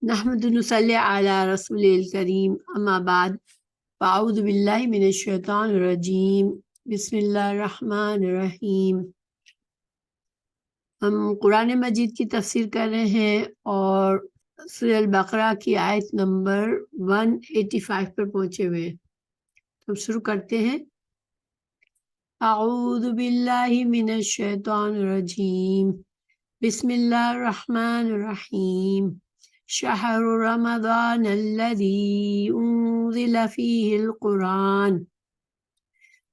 نحمد نصلی علی رسول الکریم اما بعد فاعوذ باللہ من الشیطان الرجیم بسم اللہ الرحمن الرحیم۔ ہم قرآن مجید کی تفسیر کر رہے ہیں اور سورہ البقرہ کی آیت نمبر 185 پر پہنچے ہوئے ہیں۔ ہم شروع کرتے ہیں۔ اعوذ باللہ من الشیطان الرجیم بسم اللہ الرحمن الرحیم۔ شہر رمضان الذی انزل فیہ القرآن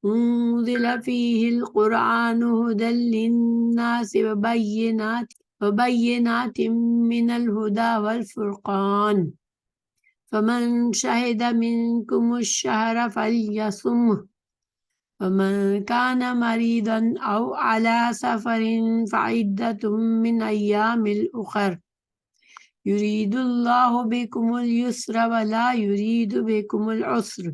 ھدی للناس وبینات من الہدی والفرقان فمن شہد منکم الشہر فلیصمہ ومن کان مریضا او علی سفر فعدۃ من ایام اخر یرید اللہ بکم الیسر ولا یرید بکم العسر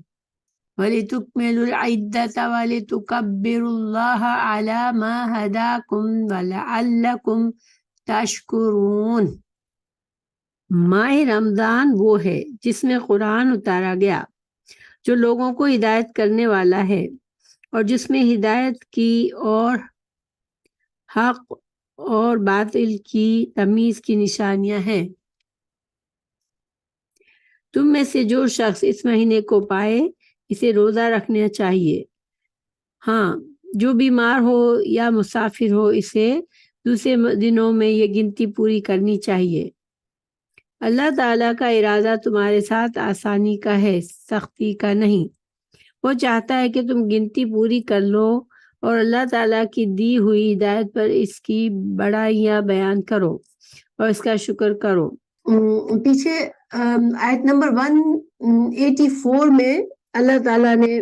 وَلِتُكْمِلُوا الْعِدَّةَ وَلِتُكَبِّرُوا اللَّهَ عَلَى مَا هَدَاكُمْ وَلَعَلَّكُمْ تَشْكُرُونَ۔ ماہ رمضان وہ ہے جس میں قرآن اتارا گیا جو لوگوں کو ہدایت کرنے والا ہے اور جس میں ہدایت کی اور حق اور باطل کی تمیز کی نشانیاں ہیں۔ تم میں سے جو شخص اس مہینے کو پائے اسے روزہ رکھنا چاہیے۔ ہاں، جو بیمار ہو یا مسافر ہو اسے دوسرے دنوں میں یہ گنتی پوری کرنی چاہیے۔ اللہ تعالیٰ کا ارادہ تمہارے ساتھ آسانی کا ہے، سختی کا نہیں۔ وہ چاہتا ہے کہ تم گنتی پوری کر لو اور اللہ تعالیٰ کی دی ہوئی ہدایت پر اس کی بڑائیاں بیان کرو اور اس کا شکر کرو۔ پیچھے آیت نمبر 184 میں اللہ تعالیٰ نے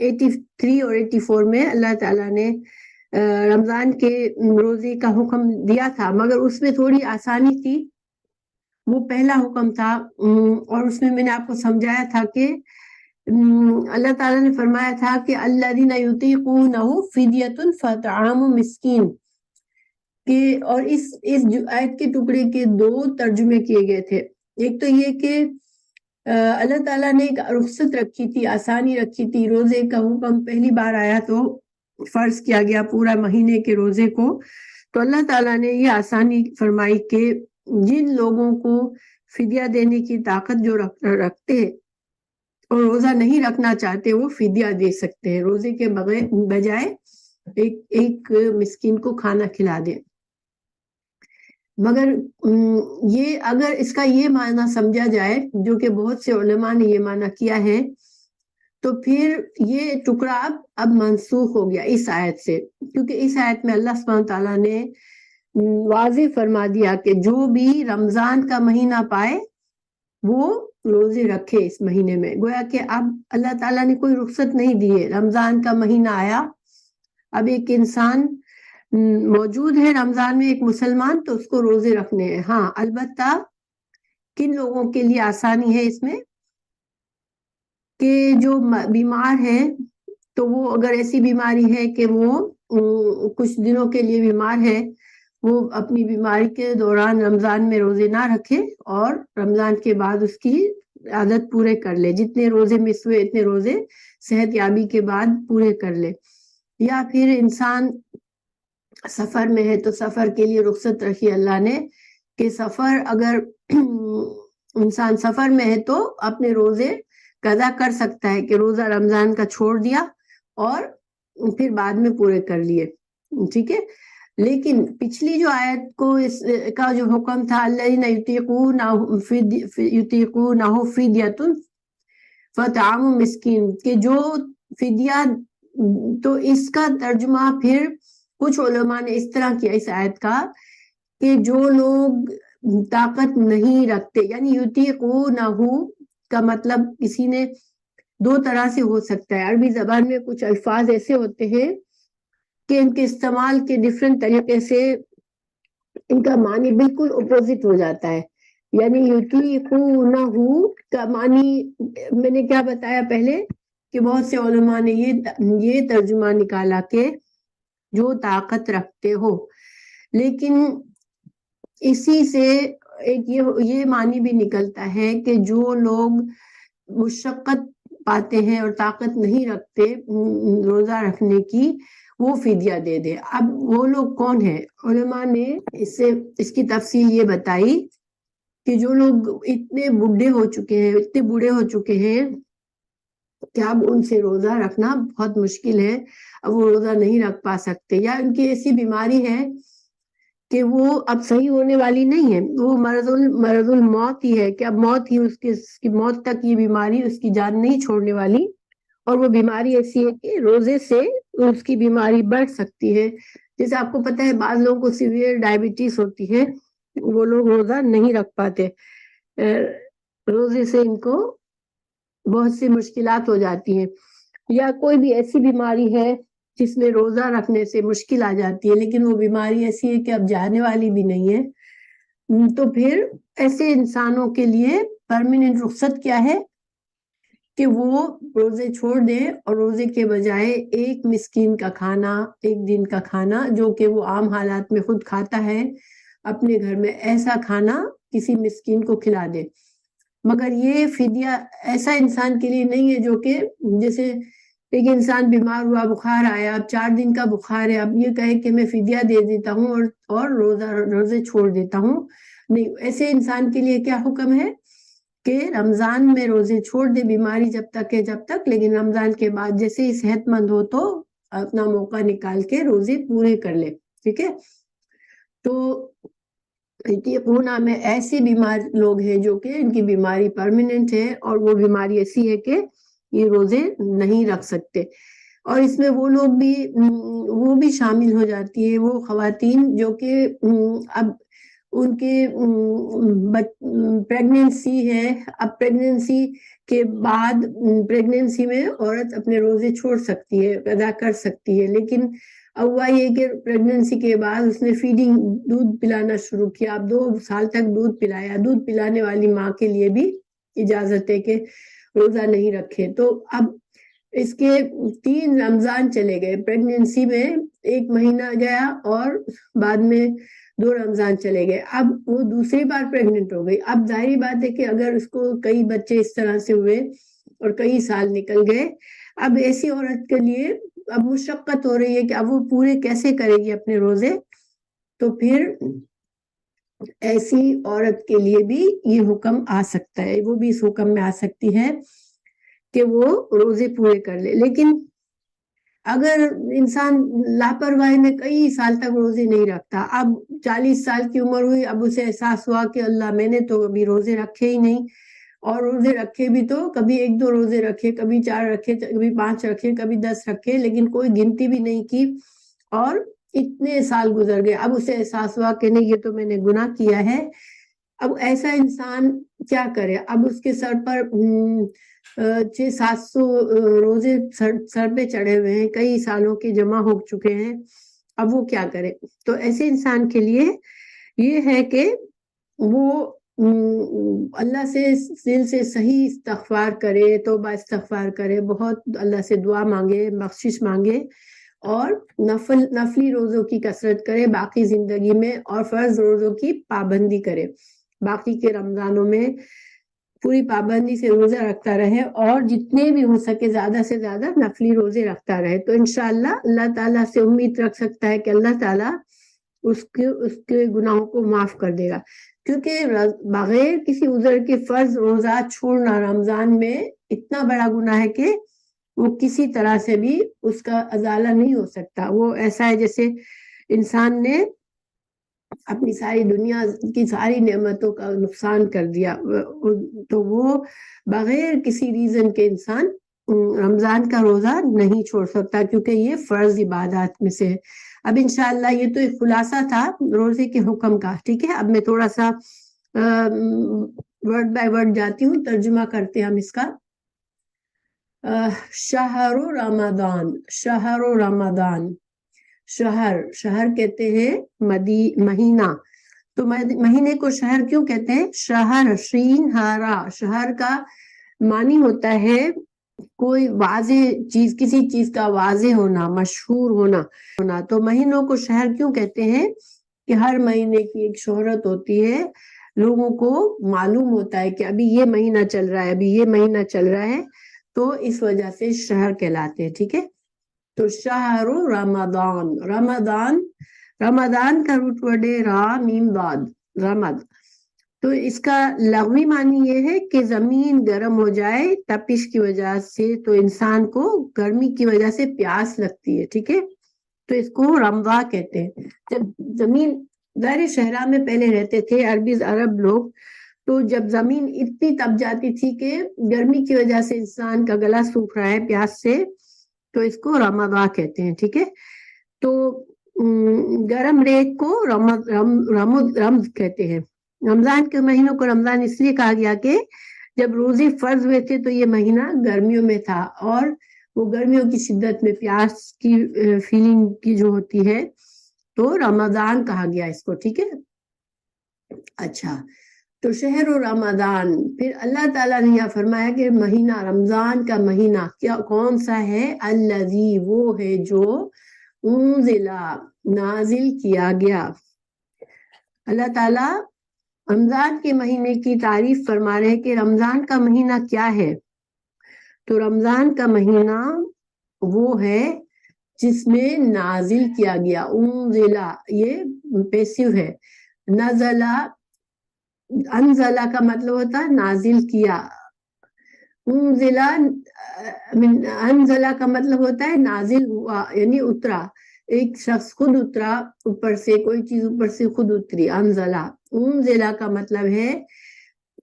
83 اور 84 میں اللہ تعالیٰ نے رمضان کے روزے کا حکم دیا تھا، مگر اس میں تھوڑی آسانی تھی۔ وہ پہلا حکم تھا اور اس میں نے آپ کو سمجھایا تھا کہ اللہ تعالیٰ نے فرمایا تھا کہ الذین یطیقونہ فدیۃ فطعام مسکین، کہ اور اس آیت کے ٹکڑے کے 2 ترجمے کیے گئے تھے۔ ایک تو یہ کہ اللہ تعالیٰ نے ایک رخصت رکھی تھی، آسانی رکھی تھی، روزے کا حکم پہلی بار آیا تو فرض کیا گیا پورا مہینے کے روزے کو، تو اللہ تعالیٰ نے یہ آسانی فرمائی کہ جن لوگوں کو فدیہ دینے کی طاقت جو رکھتے اور روزہ نہیں رکھنا چاہتے وہ فدیہ دے سکتے ہیں، روزے کے بجائے ایک مسکین کو کھانا کھلا دیں۔ مگر یہ اگر اس کا یہ معنی سمجھا جائے جو کہ بہت سے علماء نے یہ معنی کیا ہے، تو پھر یہ ٹکڑا اب منسوخ ہو گیا اس آیت سے، کیونکہ اس آیت میں اللہ سبحانہ تعالیٰ نے واضح فرما دیا کہ جو بھی رمضان کا مہینہ پائے وہ روزے رکھے اس مہینے میں۔ گویا کہ اب اللہ تعالیٰ نے کوئی رخصت نہیں دی ہے، رمضان کا مہینہ آیا، اب ایک انسان موجود ہے رمضان میں، ایک مسلمان، تو اس کو روزے رکھنے ہیں۔ ہاں، البتہ کن لوگوں کے لیے آسانی ہے اس میں کہ جو بیمار ہے تو وہ اگر ایسی بیماری ہے کہ وہ کچھ دنوں کے لیے بیمار ہے، وہ اپنی بیماری کے دوران رمضان میں روزے نہ رکھے اور رمضان کے بعد اس کی عادت پورے کر لے، جتنے روزے مس ہوئے اتنے روزے صحت یابی کے بعد پورے کر لے۔ یا پھر انسان سفر میں ہے تو سفر کے لیے رخصت رکھی اللہ نے کہ سفر اگر انسان سفر میں ہے تو اپنے روزے قضا کر سکتا ہے کہ روزہ رمضان کا چھوڑ دیا اور پھر بعد میں پورے کر لیے، ٹھیک ہے۔ لیکن پچھلی جو آیت کو اس کا جو حکم تھا الذین یطیقونہ فدیۃ فطعام مسکین، کہ جو فدیہ، تو اس کا ترجمہ پھر کچھ علماء نے اس طرح کیا اس آیت کا کہ جو لوگ طاقت نہیں رکھتے، یعنی یطیقونہ کا مطلب کسی نے 2 طرح سے ہو سکتا ہے۔ عربی زبان میں کچھ الفاظ ایسے ہوتے ہیں کہ ان کے استعمال کے ڈیفرنٹ طریقے سے ان کا معنی بالکل اپوزٹ ہو جاتا ہے۔ یعنی یطیقونہ کا معنی میں نے کیا بتایا پہلے کہ بہت سے علماء نے یہ ترجمہ نکالا کہ جو طاقت رکھتے ہو، لیکن اسی سے ایک یہ معنی بھی نکلتا ہے کہ جو لوگ مشقت پاتے ہیں اور طاقت نہیں رکھتے روزہ رکھنے کی، وہ فدیہ دے دے۔ اب وہ لوگ کون ہیں؟ علماء نے اس کی تفصیل یہ بتائی کہ جو لوگ اتنے بوڑھے ہو چکے ہیں کہ اب ان سے روزہ رکھنا بہت مشکل ہے، اب وہ روزہ نہیں رکھ پا سکتے، یا ان کی ایسی بیماری ہے کہ وہ اب صحیح ہونے والی نہیں ہے، وہ مرض الموت ہی ہے کہ اب موت ہی اس کی موت تک یہ بیماری اس کی جان نہیں چھوڑنے والی، اور وہ بیماری ایسی ہے کہ روزے سے اس کی بیماری بڑھ سکتی ہے۔ جیسے آپ کو پتہ ہے بعض لوگوں کو سیویئر ڈائبٹیز ہوتی ہے، وہ لوگ روزہ نہیں رکھ پاتے، روزے سے ان کو بہت سی مشکلات ہو جاتی ہیں، یا کوئی بھی ایسی بیماری ہے جس میں روزہ رکھنے سے مشکل آ جاتی ہے، لیکن وہ بیماری ایسی ہے کہ اب جانے والی بھی نہیں ہے، تو پھر ایسے انسانوں کے لیے پرماننٹ رخصت کیا ہے کہ وہ روزے چھوڑ دیں اور روزے کے بجائے ایک مسکین کا کھانا، ایک دن کا کھانا جو کہ وہ عام حالات میں خود کھاتا ہے اپنے گھر میں، ایسا کھانا کسی مسکین کو کھلا دے۔ مگر یہ فدیہ ایسا انسان کے لیے نہیں ہے جو کہ جیسے ایک انسان بیمار ہوا، بخار آیا، اب 4 دن کا بخار ہے، اب یہ کہے کہ میں فدیہ دے دیتا ہوں اور روزے چھوڑ دیتا ہوں، نہیں، ایسے انسان کے لیے کیا حکم ہے کہ رمضان میں روزے چھوڑ دے، بیماری جب تک ہے جب تک، لیکن رمضان کے بعد جیسے ہی صحت مند ہو تو اپنا موقع نکال کے روزے پورے کر لے، ٹھیک ہے۔ تو پونا میں ایسے بیمار لوگ ہیں جو کہ ان کی بیماری پرماننٹ ہے اور وہ بیماری ایسی ہے کہ یہ روزے نہیں رکھ سکتے، اور اس میں وہ بھی شامل ہو جاتی ہے، وہ خواتین جو کہ اب ان کے پریگننسی ہے، اب پریگننسی کے بعد پریگننسی میں عورت اپنے روزے چھوڑ سکتی ہے، ادا کر سکتی ہے، لیکن اب ہوا یہ کہ پریگننسی کے بعد اس نے فیڈنگ، دودھ پلانا شروع کیا، اب 2 سال تک دودھ پلایا، دودھ پلانے والی ماں کے لیے بھی اجازت ہے کہ روزہ نہیں رکھے۔ تو اب اس کے 3 رمضان چلے گئے، پریگننسی میں 1 مہینہ گیا اور بعد میں 2 رمضان چلے گئے، اب وہ دوسری بار پریگننٹ ہو گئی۔ اب ظاہری بات ہے کہ اگر اس کو کئی بچے اس طرح سے ہوئے اور کئی سال نکل گئے، اب ایسی عورت کے لیے اب مشقت ہو رہی ہے کہ اب وہ پورے کیسے کرے گی اپنے روزے، تو پھر ایسی عورت کے لیے بھی یہ حکم آ سکتا ہے، وہ بھی اس حکم میں آ سکتی ہے کہ وہ روزے پورے کر لے۔ لیکن اگر انسان لاپرواہی میں کئی سال تک روزے نہیں رکھتا، اب 40 سال کی عمر ہوئی، اب اسے احساس ہوا کہ اللہ میں نے تو ابھی روزے رکھے ہی نہیں، اور روزے رکھے بھی تو کبھی 1-2 روزے رکھے، کبھی 4 رکھے، کبھی 5 رکھے، کبھی 10 رکھے، لیکن کوئی گنتی بھی نہیں کی، اور اتنے سال گزر گئے، اب اسے احساس ہوا کہ نہیں یہ تو میں نے گناہ کیا ہے۔ اب ایسا انسان کیا کرے؟ اب اس کے سر پر 600-700 روزے سر پہ چڑھے ہوئے ہیں، کئی سالوں کے جمع ہو چکے ہیں، اب وہ کیا کرے؟ تو ایسے انسان کے لیے یہ ہے کہ وہ اللہ سے دل سے صحیح استغفار کرے، توبہ استغفار کرے، بہت اللہ سے دعا مانگے، بخشش مانگے، اور نفلی روزوں کی کثرت کرے باقی زندگی میں، اور فرض روزوں کی پابندی کرے، باقی کے رمضانوں میں پوری پابندی سے روزہ رکھتا رہے، اور جتنے بھی ہو سکے زیادہ سے زیادہ نفلی روزے رکھتا رہے، تو انشاءاللہ اللہ تعالیٰ سے امید رکھ سکتا ہے کہ اللہ تعالیٰ اس کے گناہوں کو معاف کر دے گا، کیونکہ بغیر کسی عذر کے فرض روزہ چھوڑنا رمضان میں اتنا بڑا گناہ ہے کہ وہ کسی طرح سے بھی اس کا ازالہ نہیں ہو سکتا۔ وہ ایسا ہے جیسے انسان نے اپنی ساری دنیا کی ساری نعمتوں کا نقصان کر دیا، تو وہ بغیر کسی ریزن کے انسان رمضان کا روزہ نہیں چھوڑ سکتا، کیونکہ یہ فرض عبادات میں سے ہے۔ اب انشاءاللہ یہ تو ایک خلاصہ تھا روزے کے حکم کا، ٹھیک ہے۔ اب میں تھوڑا سا ورڈ بائی ورڈ جاتی ہوں، ترجمہ کرتے ہیں ہم اس کا۔ شہر رمضان، شہر رمضان، شہر کہتے ہیں مہینہ، تو مہینے کو شہر کیوں کہتے ہیں؟ شہر شین ہارا، شہر کا معنی ہوتا ہے کوئی واضح چیز، کسی چیز کا واضح ہونا، مشہور ہونا، تو مہینوں کو شہر کیوں کہتے ہیں کہ ہر مہینے کی ایک شہرت ہوتی ہے، لوگوں کو معلوم ہوتا ہے کہ ابھی یہ مہینہ چل رہا ہے، ابھی یہ مہینہ چل رہا ہے، تو اس وجہ سے شہر کہلاتے ہیں. ٹھیک ہے، تو شہر رمضان، رمضان کا روٹ ورڈ ہے را میم داد، رمض. تو اس کا لغوی معنی یہ ہے کہ زمین گرم ہو جائے تپش کی وجہ سے، تو انسان کو گرمی کی وجہ سے پیاس لگتی ہے. ٹھیک ہے، تو اس کو رمضا کہتے ہیں. جب زمین ظاہر شہرہ میں پہلے رہتے تھے عرب لوگ، تو جب زمین اتنی تپ جاتی تھی کہ گرمی کی وجہ سے انسان کا گلا سوکھ رہا ہے پیاس سے، تو اس کو رمضا کہتے ہیں. ٹھیک ہے، تو گرم ریت کو رمض کہتے ہیں. رمضان کے مہینوں کو رمضان اس لیے کہا گیا کہ جب روزے فرض ہوئے تھے تو یہ مہینہ گرمیوں میں تھا، اور وہ گرمیوں کی شدت میں پیاس کی فیلنگ کی جو ہوتی ہے، تو رمضان کہا گیا اس کو. ٹھیک ہے، اچھا، تو شہر و رمضان، پھر اللہ تعالیٰ نے یہ فرمایا کہ مہینہ رمضان کا مہینہ کیا کون سا ہے؟ الذی، وہ ہے جو انزلا، نازل کیا گیا. اللہ تعالیٰ رمضان کے مہینے کی تعریف فرما رہے ہیں کہ رمضان کا مہینہ کیا ہے. تو رمضان کا مہینہ وہ ہے جس میں نازل کیا گیا. انزلا یہ پیسو ہے، نزلہ، انزلہ کا مطلب ہوتا ہے نازل کیا. انزلہ، انزلہ کا مطلب ہوتا ہے نازل ہوا، یعنی اترا. ایک شخص خود اترا اوپر سے، کوئی چیز اوپر سے خود اتری. انزلہ، انزلہ کا مطلب ہے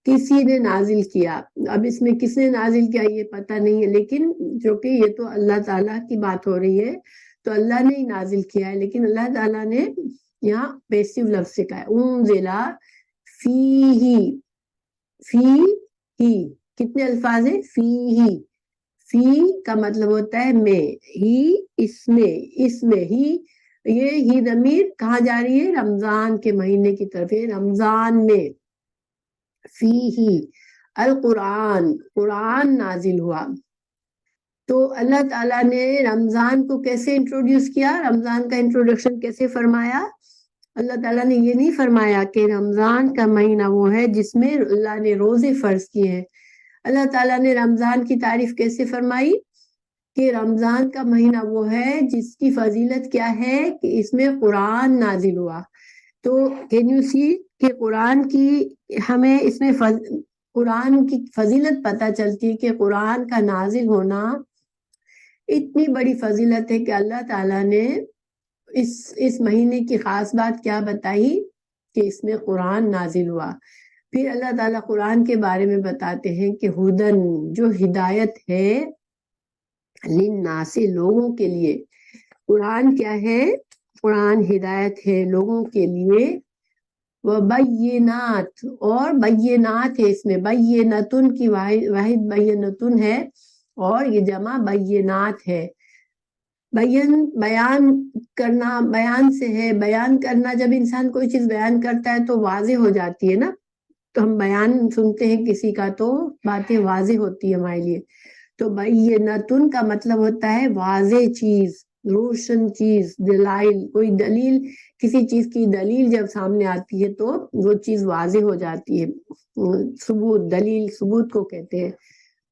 کسی نے نازل کیا. اب اس میں کس نے نازل کیا یہ پتہ نہیں ہے، لیکن جو کہ یہ تو اللہ تعالیٰ کی بات ہو رہی ہے، تو اللہ نے ہی نازل کیا ہے. لیکن اللہ تعالیٰ نے یہاں پیسو لفظ سے کہا ہے. انزلہ فیہ، فی ہی کتنے الفاظ ہیں؟ فی ہی. فی کا مطلب ہوتا ہے میں، ہی اس میں، اس میں ہی. یہ ہی ضمیر کہاں جا رہی ہے؟ رمضان کے مہینے کی طرف ہے، رمضان میں. فی ہی القرآن، قرآن نازل ہوا. تو اللہ تعالیٰ نے رمضان کو کیسے انٹروڈیوس کیا؟ رمضان کا انٹروڈکشن کیسے فرمایا؟ اللہ تعالیٰ نے یہ نہیں فرمایا کہ رمضان کا مہینہ وہ ہے جس میں اللہ نے روزے فرض کیے ہیں. اللہ تعالیٰ نے رمضان کی تعریف کیسے فرمائی؟ کہ رمضان کا مہینہ وہ ہے جس کی فضیلت کیا ہے؟ کہ اس میں قرآن نازل ہوا. تو کین یو سی کہ قرآن کی ہمیں اس میں قرآن کی فضیلت پتہ چلتی ہے کہ قرآن کا نازل ہونا اتنی بڑی فضیلت ہے کہ اللہ تعالیٰ نے اس مہینے کی خاص بات کیا بتائی؟ کہ اس میں قرآن نازل ہوا. پھر اللہ تعالیٰ قرآن کے بارے میں بتاتے ہیں کہ ہدن، جو ہدایت ہے، للناس، لوگوں کے لیے. قرآن کیا ہے؟ قرآن ہدایت ہے لوگوں کے لیے. وبینات، اور بینات ہے اس میں، بینتن کی واحد بینتن ہے، اور یہ جمع بینات ہے. بیان کرنا، بیان سے ہے. بیان کرنا، جب انسان کوئی چیز بیان کرتا ہے تو واضح ہو جاتی ہے نا. تو ہم بیان سنتے ہیں کسی کا تو باتیں واضح ہوتی ہے ہمارے لیے. تو بینتن کا مطلب ہوتا ہے واضح چیز، روشن چیز. دلائل، کوئی دلیل، کسی چیز کی دلیل جب سامنے آتی ہے تو وہ چیز واضح ہو جاتی ہے. ثبوت، دلیل ثبوت کو کہتے ہیں.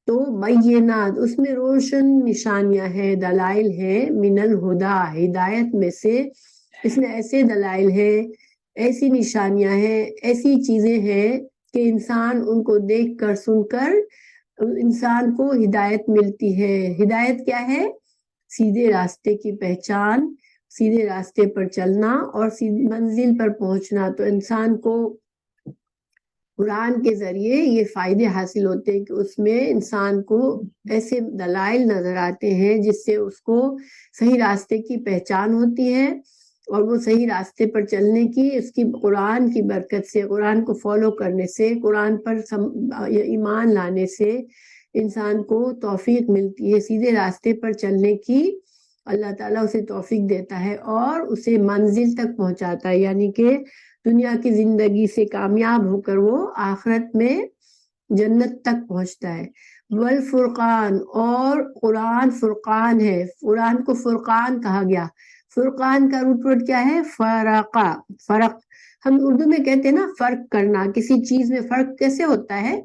تو بینات، اس میں روشن نشانیاں ہیں، دلائل ہیں. من الہدا، ہدایت میں سے. اس میں ایسے دلائل ہیں، ایسی نشانیاں ہیں، ایسی چیزیں ہیں کہ انسان ان کو دیکھ کر، سن کر انسان کو ہدایت ملتی ہے. ہدایت کیا ہے؟ سیدھے راستے کی پہچان، سیدھے راستے پر چلنا اور سیدھی منزل پر پہنچنا. تو انسان کو قرآن کے ذریعے یہ فائدے حاصل ہوتے ہیں کہ اس میں انسان کو ایسے دلائل نظر آتے ہیں جس سے اس کو صحیح راستے کی پہچان ہوتی ہے، اور وہ صحیح راستے پر چلنے کی، اس کی قرآن کی برکت سے، قرآن کو فالو کرنے سے، قرآن پر ایمان لانے سے انسان کو توفیق ملتی ہے سیدھے راستے پر چلنے کی. اللہ تعالیٰ اسے توفیق دیتا ہے اور اسے منزل تک پہنچاتا ہے، یعنی کہ دنیا کی زندگی سے کامیاب ہو کر وہ آخرت میں جنت تک پہنچتا ہے. والفرقان، اور قرآن فرقان ہے. قرآن کو فرقان کہا گیا. فرقان کا روٹ ورڈ کیا ہے؟ فرقہ. فرق ہم اردو میں کہتے ہیں نا فرق کرنا. کسی چیز میں فرق کیسے ہوتا ہے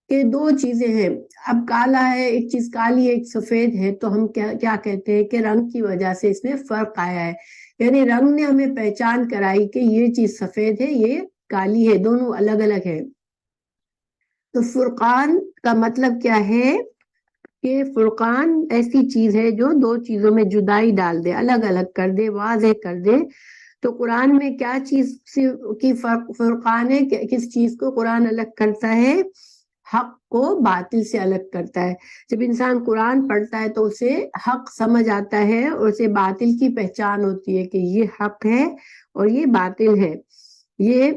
کہ دو چیزیں ہیں, اب کالا ہے, ایک چیز کالی ہے, ایک سفید ہے, تو ہم کیا کہتے ہیں کہ رنگ کی وجہ سے اس میں فرق آیا ہے, یعنی رنگ نے ہمیں پہچان کرائی کہ یہ چیز سفید ہے, یہ کالی ہے, دونوں الگ الگ ہے. تو فرقان کا مطلب کیا ہے کہ فرقان ایسی چیز ہے جو دو چیزوں میں جدائی ڈال دے, الگ الگ کر دے, واضح کر دے. تو قرآن میں کیا چیز کی فرقان ہے, کس چیز کو قرآن الگ کرتا ہے؟ حق کو باطل سے الگ کرتا ہے. جب انسان قرآن پڑھتا ہے تو اسے حق سمجھ آتا ہے اور اسے باطل کی پہچان ہوتی ہے کہ یہ حق ہے اور یہ باطل ہے, یہ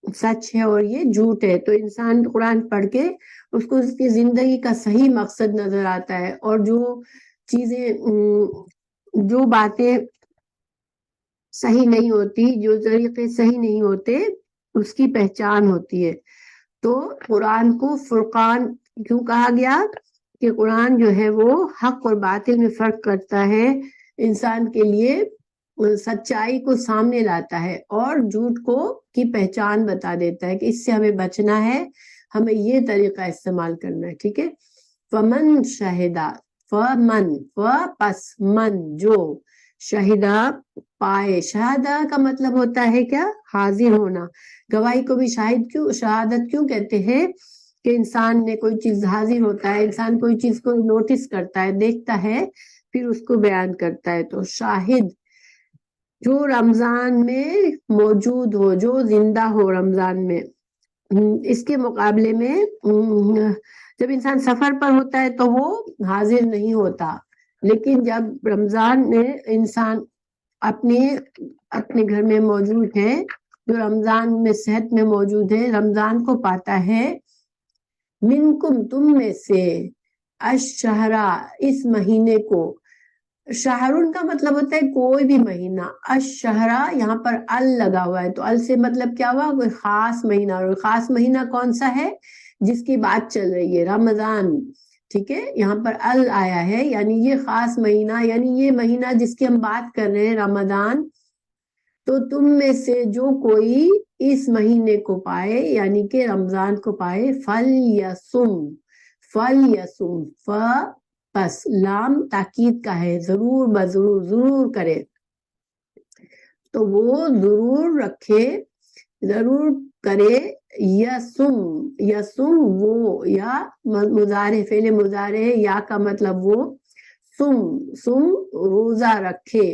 سچ ہے اور یہ جھوٹ ہے. تو انسان قرآن پڑھ کے اس کو اس کی زندگی کا صحیح مقصد نظر آتا ہے, اور جو چیزیں جو باتیں صحیح نہیں ہوتی, جو طریقے صحیح نہیں ہوتے, اس کی پہچان ہوتی ہے. تو قرآن کو فرقان کیوں کہا گیا کہ قرآن جو ہے وہ حق اور باطل میں فرق کرتا ہے, انسان کے لیے سچائی کو سامنے لاتا ہے اور جھوٹ کو کی پہچان بتا دیتا ہے کہ اس سے ہمیں بچنا ہے, ہمیں یہ طریقہ استعمال کرنا ہے. ٹھیک ہے. فمن شہدہ, فمن پس من جو, شہدہ پائے. شہادہ کا مطلب ہوتا ہے کیا؟ حاضر ہونا. گواہی کو بھی شہادت کیوں کہتے ہیں کہ انسان نے کوئی چیز حاضر ہوتا ہے, انسان کوئی چیز کو نوٹس کرتا ہے, دیکھتا ہے, پھر اس کو بیان کرتا ہے. تو شاہد جو رمضان میں موجود ہو, جو زندہ ہو رمضان میں. اس کے مقابلے میں جب انسان سفر پر ہوتا ہے تو وہ حاضر نہیں ہوتا, لیکن جب رمضان میں انسان اپنے گھر میں موجود ہے, جو رمضان میں صحت میں موجود ہے, رمضان کو پاتا ہے. منکم تم میں سے, الشہرا اس مہینے کو. شہرن کا مطلب ہوتا ہے کوئی بھی مہینہ, الشہرا یہاں پر ال لگا ہوا ہے, تو ال سے مطلب کیا ہوا؟ کوئی خاص مہینہ. اور خاص مہینہ کون سا ہے جس کی بات چل رہی ہے؟ رمضان. ٹھیک ہے, یہاں پر ال آیا ہے, یعنی یہ خاص مہینہ, یعنی یہ مہینہ جس کی ہم بات کر رہے ہیں رمضان. تو تم میں سے جو کوئی اس مہینے کو پائے, یعنی کہ رمضان کو پائے, فلیصم پس لام تاکید کا ہے, ضرور بضرور, ضرور کرے. تو وہ ضرور رکھے, ضرور کرے. یسم وہ, یا مضارع, فعل مضارع ہے, یا کا مطلب وہ. سم روزہ رکھے,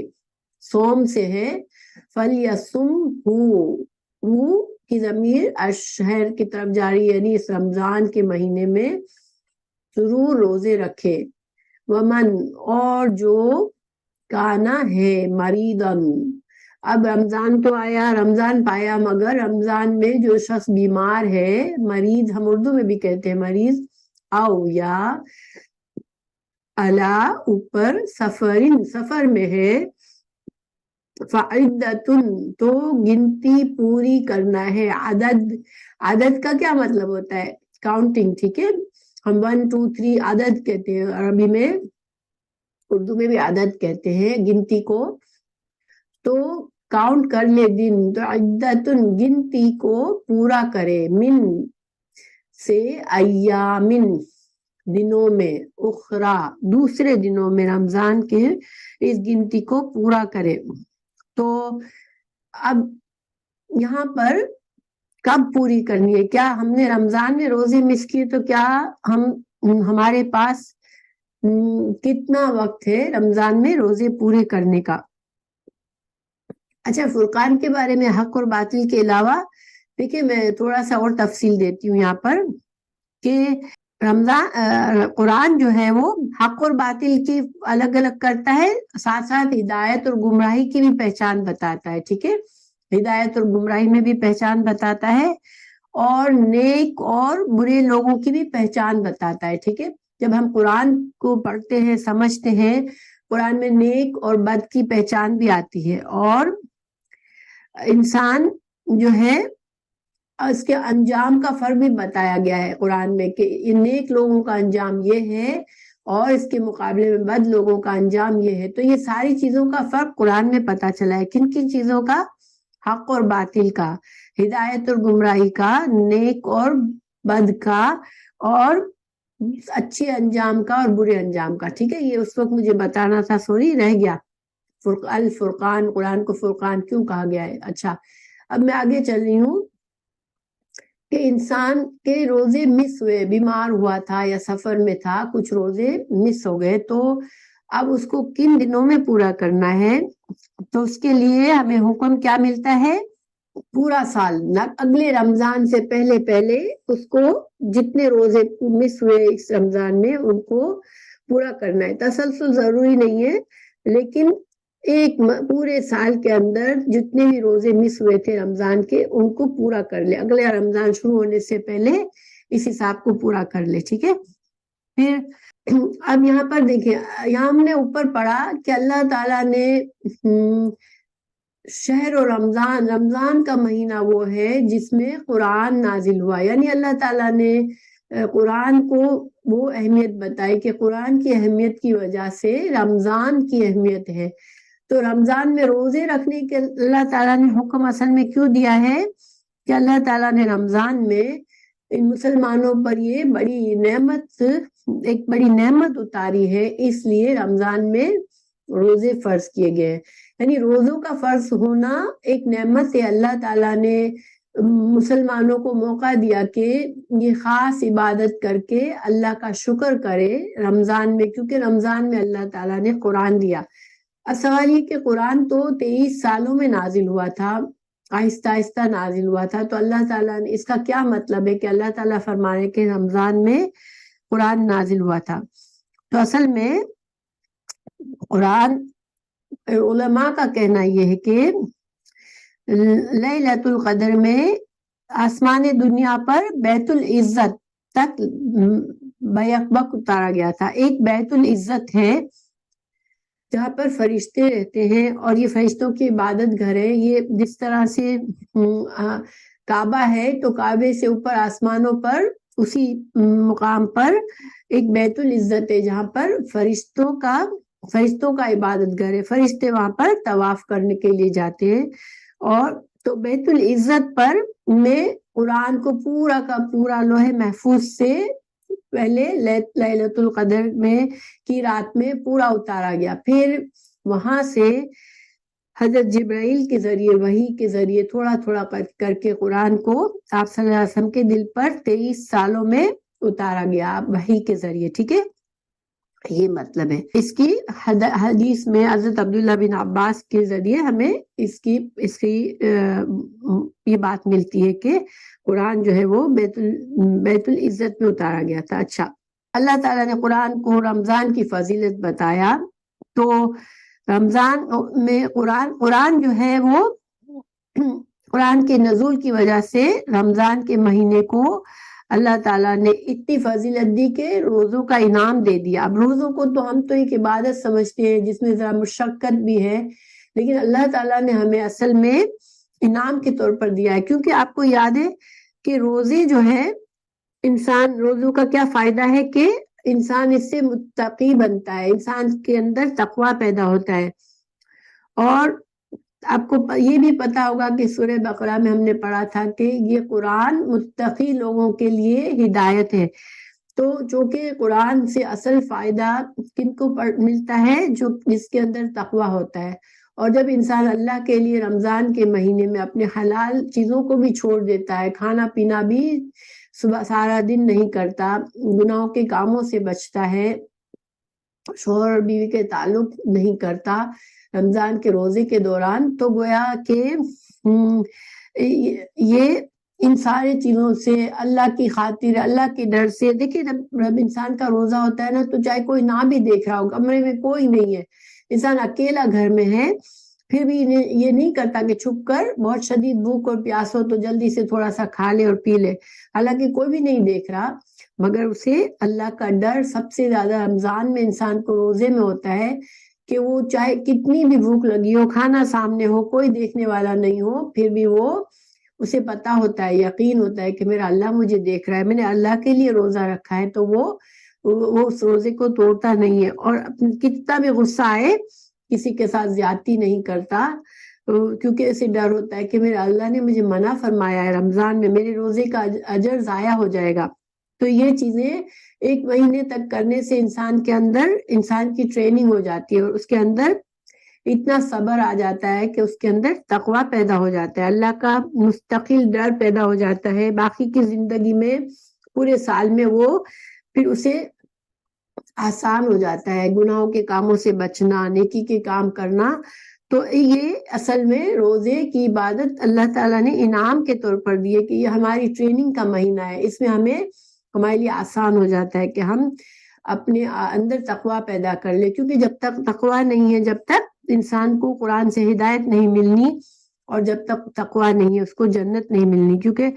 سوم سے ہے. فلیصم ہو کی ضمیر الشہر کی طرف جاری, یعنی اس رمضان کے مہینے میں ضرور روزے رکھے. ومن اور جو کانا ہے مریضن, اب رمضان تو آیا, رمضان پایا, مگر رمضان میں جو شخص بیمار ہے, مریض ہم اردو میں بھی کہتے ہیں مریض, او یا الا اوپر, سفر میں ہے, فعدتن تو گنتی پوری کرنا ہے. عدد کا کیا مطلب ہوتا ہے؟ کاؤنٹنگ. ٹھیک ہے, ہم 1 2 3 عدد کہتے ہیں عربی میں, اردو میں بھی عدد کہتے ہیں گنتی کو. تو کاؤنٹ کر لے دن, تو عدتن گنتی کو پورا کرے, من سے, ایامن دنوں میں, اخرا دوسرے دنوں میں, رمضان کے اس گنتی کو پورا کرے. تو اب یہاں پر کب پوری کرنی ہے؟ کیا ہم نے رمضان میں روزے مس کیے تو کیا ہمارے پاس کتنا وقت ہے رمضان میں روزے پورے کرنے کا؟ اچھا, فرقان کے بارے میں حق اور باطل کے علاوہ دیکھیں میں تھوڑا سا اور تفصیل دیتی ہوں یہاں پر کہ قرآن جو ہے وہ حق اور باطل کی الگ الگ کرتا ہے, ساتھ ساتھ ہدایت اور گمراہی کی بھی پہچان بتاتا ہے. ٹھیک ہے, ہدایت اور گمراہی میں بھی پہچان بتاتا ہے, اور نیک اور برے لوگوں کی بھی پہچان بتاتا ہے. ٹھیک ہے, جب ہم قرآن کو پڑھتے ہیں, سمجھتے ہیں, قرآن میں نیک اور بد کی پہچان بھی آتی ہے, اور انسان جو ہے اس کے انجام کا فرق بھی بتایا گیا ہے قرآن میں کہ نیک لوگوں کا انجام یہ ہے اور اس کے مقابلے میں بد لوگوں کا انجام یہ ہے. تو یہ ساری چیزوں کا فرق قرآن میں پتہ چلا ہے. کن کن چیزوں کا؟ حق اور باطل کا، ہدایت اور گمراہی کا، نیک اور بد کا، اور اچھے انجام کا اور برے انجام کا. ٹھیک ہے، یہ اس وقت مجھے بتانا تھا، سوری رہ گیا. الفرقان، قرآن کو فرقان کیوں کہا گیا ہے؟ اچھا، اب میں آگے چل رہی ہوں کہ انسان کے روزے مس ہوئے، بیمار ہوا تھا یا سفر میں تھا، کچھ روزے مس ہو گئے، تو اب اس کو کن دنوں میں پورا کرنا ہے؟ تو اس کے لیے ہمیں حکم کیا ملتا ہے؟ پورا سال، اگلے رمضان سے پہلے پہلے اس کو جتنے روزے مس ہوئے اس رمضان میں ان کو پورا کرنا ہے. تسلسل ضروری نہیں ہے، لیکن ایک پورے سال کے اندر جتنے بھی روزے مس ہوئے تھے رمضان کے ان کو پورا کر لے. اگلے رمضان شروع ہونے سے پہلے اس حساب کو پورا کر لے. ٹھیک ہے. پھر اب یہاں پر دیکھیں، یہاں ہم نے اوپر پڑھا کہ اللہ تعالیٰ نے شہر و رمضان، رمضان کا مہینہ وہ ہے جس میں قرآن نازل ہوا، یعنی اللہ تعالیٰ نے قرآن کو وہ اہمیت بتائی کہ قرآن کی اہمیت کی وجہ سے رمضان کی اہمیت ہے. تو رمضان میں روزے رکھنے کے اللہ تعالیٰ نے حکم اصل میں کیوں دیا ہے کہ اللہ تعالیٰ نے رمضان میں ان مسلمانوں پر یہ بڑی نعمت، ایک بڑی نعمت اتاری ہے، اس لیے رمضان میں روزے فرض کیے گئے. یعنی روزوں کا فرض ہونا ایک نعمت ہے. اللہ تعالیٰ نے مسلمانوں کو موقع دیا کہ یہ خاص عبادت کر کے اللہ کا شکر کرے رمضان میں، کیونکہ رمضان میں اللہ تعالیٰ نے قرآن دیا. سوال یہ کہ قرآن تو 23 سالوں میں نازل ہوا تھا، آہستہ آہستہ نازل ہوا تھا، تو اللہ تعالیٰ نے، اس کا کیا مطلب ہے کہ اللہ تعالیٰ فرمانے کہ رمضان میں قرآن نازل ہوا تھا؟ تو اصل میں قرآن، علماء کا کہنا یہ ہے کہ لیلۃ القدر میں آسمان دنیا پر بیت العزت تک بیک بک اتارا گیا تھا. ایک بیت العزت ہے جہاں پر فرشتے رہتے ہیں اور یہ فرشتوں کی عبادت گھر ہے. یہ جس طرح سے کعبہ ہے تو کعبے سے اوپر آسمانوں پر اسی مقام پر ایک بیت العزت ہے جہاں پر فرشتوں کا عبادت گھر ہے. فرشتے وہاں پر طواف کرنے کے لیے جاتے ہیں. اور تو بیت العزت پر میں قرآن کو پورا کا پورا لوح محفوظ سے پہلے لیلۃ القدر میں کی رات میں پورا اتارا گیا. پھر وہاں سے حضرت جبرائیل کے ذریعے، وحی کے ذریعے تھوڑا تھوڑا کر کے قرآن کو آپ صلی اللہ علیہ وسلم کے دل پر 23 سالوں میں اتارا گیا وحی کے ذریعے. ٹھیک ہے، یہ مطلب ہے. اس کی حدیث میں حضرت عبداللہ بن عباس کے ذریعے ہمیں اس کی یہ بات ملتی ہے کہ قرآن جو ہے وہ بیت العزت میں اتارا گیا تھا. اچھا، اللہ تعالیٰ نے قرآن کو رمضان کی فضیلت بتایا. تو رمضان میں قرآن جو ہے وہ قرآن کے نزول کی وجہ سے رمضان کے مہینے کو اللہ تعالیٰ نے اتنی فضیلت دی کہ روزوں کا انعام دے دیا. اب روزوں کو تو ہم تو ایک عبادت سمجھتے ہیں جس میں ذرا مشقت بھی ہے، لیکن اللہ تعالیٰ نے ہمیں اصل میں انعام کے طور پر دیا ہے. کیونکہ آپ کو یاد ہے کہ روزے جو ہے، انسان روزوں کا کیا فائدہ ہے کہ انسان اس سے متقی بنتا ہے، انسان کے اندر تقوی پیدا ہوتا ہے. اور آپ کو یہ بھی پتا ہوگا کہ سورہ بقرہ میں ہم نے پڑھا تھا کہ یہ قرآن متقی لوگوں کے لیے ہدایت ہے. تو جو کہ قرآن سے اصل فائدہ کن کو ملتا ہے؟ جو جس کے اندر تقوی ہوتا ہے. اور جب انسان اللہ کے لیے رمضان کے مہینے میں اپنے حلال چیزوں کو بھی چھوڑ دیتا ہے، کھانا پینا بھی صبح سارا دن نہیں کرتا، گناہوں کے کاموں سے بچتا ہے، شوہر اور بیوی کے تعلق نہیں کرتا رمضان کے روزے کے دوران، تو گویا کہ یہ ان سارے چیزوں سے، اللہ کی خاطر، اللہ کے ڈر سے، دیکھیں جب انسان کا روزہ ہوتا ہے نا، تو چاہے کوئی نہ بھی دیکھ رہا ہو، کمرے میں کوئی نہیں ہے، انسان اکیلا گھر میں ہے، پھر بھی یہ نہیں کرتا کہ چھپ کر بہت شدید بھوک اور پیاس ہو تو جلدی سے تھوڑا سا کھا لے اور پی لے، حالانکہ کوئی بھی نہیں دیکھ رہا، مگر اسے اللہ کا ڈر سب سے زیادہ رمضان میں انسان کو روزے میں ہوتا ہے کہ وہ چاہے کتنی بھی بھوک لگی ہو، کھانا سامنے ہو، کوئی دیکھنے والا نہیں ہو، پھر بھی وہ اسے پتا ہوتا ہے، یقین ہوتا ہے کہ میرا اللہ مجھے دیکھ رہا ہے، میں نے اللہ کے لیے روزہ رکھا ہے، تو وہ وہ اس روزے کو توڑتا نہیں ہے، اور کتنا بھی غصہ آئے کسی کے ساتھ زیادتی نہیں کرتا، کیونکہ اسے ڈر ہوتا ہے کہ میرے اللہ نے مجھے منع فرمایا ہے رمضان میں میرے روزے کا اجر ضائع ہو جائے گا۔ تو یہ چیزیں 1 مہینے تک کرنے سے انسان کے اندر انسان کی ٹریننگ ہو جاتی ہے، اور اس کے اندر اتنا صبر آ جاتا ہے کہ اس کے اندر تقویٰ پیدا ہو جاتا ہے، اللہ کا مستقل ڈر پیدا ہو جاتا ہے۔ باقی کی زندگی میں پورے سال میں وہ پھر اسے آسان ہو جاتا ہے گناہوں کے کاموں سے بچنا، نیکی کے کام کرنا۔ تو یہ اصل میں روزے کی عبادت اللہ تعالیٰ نے انعام کے طور پر دی ہے کہ یہ ہماری ٹریننگ کا مہینہ ہے، اس میں ہمارے لیے آسان ہو جاتا ہے کہ ہم اپنے اندر تقویٰ پیدا کر لیں، کیونکہ جب تک تقویٰ نہیں ہے، جب تک انسان کو قرآن سے ہدایت نہیں ملنی، اور جب تک تقویٰ نہیں ہے اس کو جنت نہیں ملنی، کیونکہ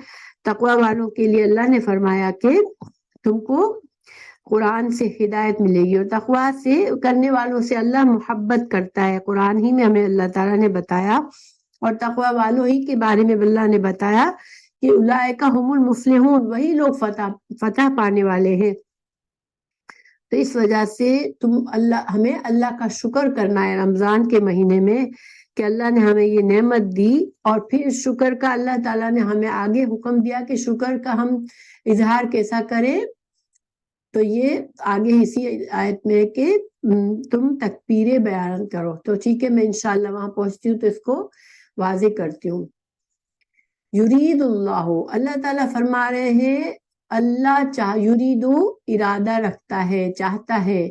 تقویٰ والوں کے لیے اللہ نے فرمایا کہ تم کو قرآن سے ہدایت ملے گی، اور تقویٰ سے کرنے والوں سے اللہ محبت کرتا ہے، قرآن ہی میں ہمیں اللہ تعالیٰ نے بتایا، اور تقویٰ والوں ہی کے بارے میں اللہ نے بتایا کہ اولئک هم المفلحون، وہی لوگ فتح پانے والے ہیں۔ تو اس وجہ سے ہمیں اللہ کا شکر کرنا ہے رمضان کے مہینے میں کہ اللہ نے ہمیں یہ نعمت دی، اور پھر شکر کا اللہ تعالیٰ نے ہمیں آگے حکم دیا کہ شکر کا ہم اظہار کیسا کریں۔ تو یہ آگے اسی آیت میں کہ تم تکبیریں بیان کرو۔ تو ٹھیک ہے، میں انشاءاللہ وہاں پہنچتی ہوں تو اس کو واضح کرتی ہوں۔ یرید اللہ تعالیٰ فرما رہے ہیں، اللہ یریدو ارادہ رکھتا ہے، چاہتا ہے،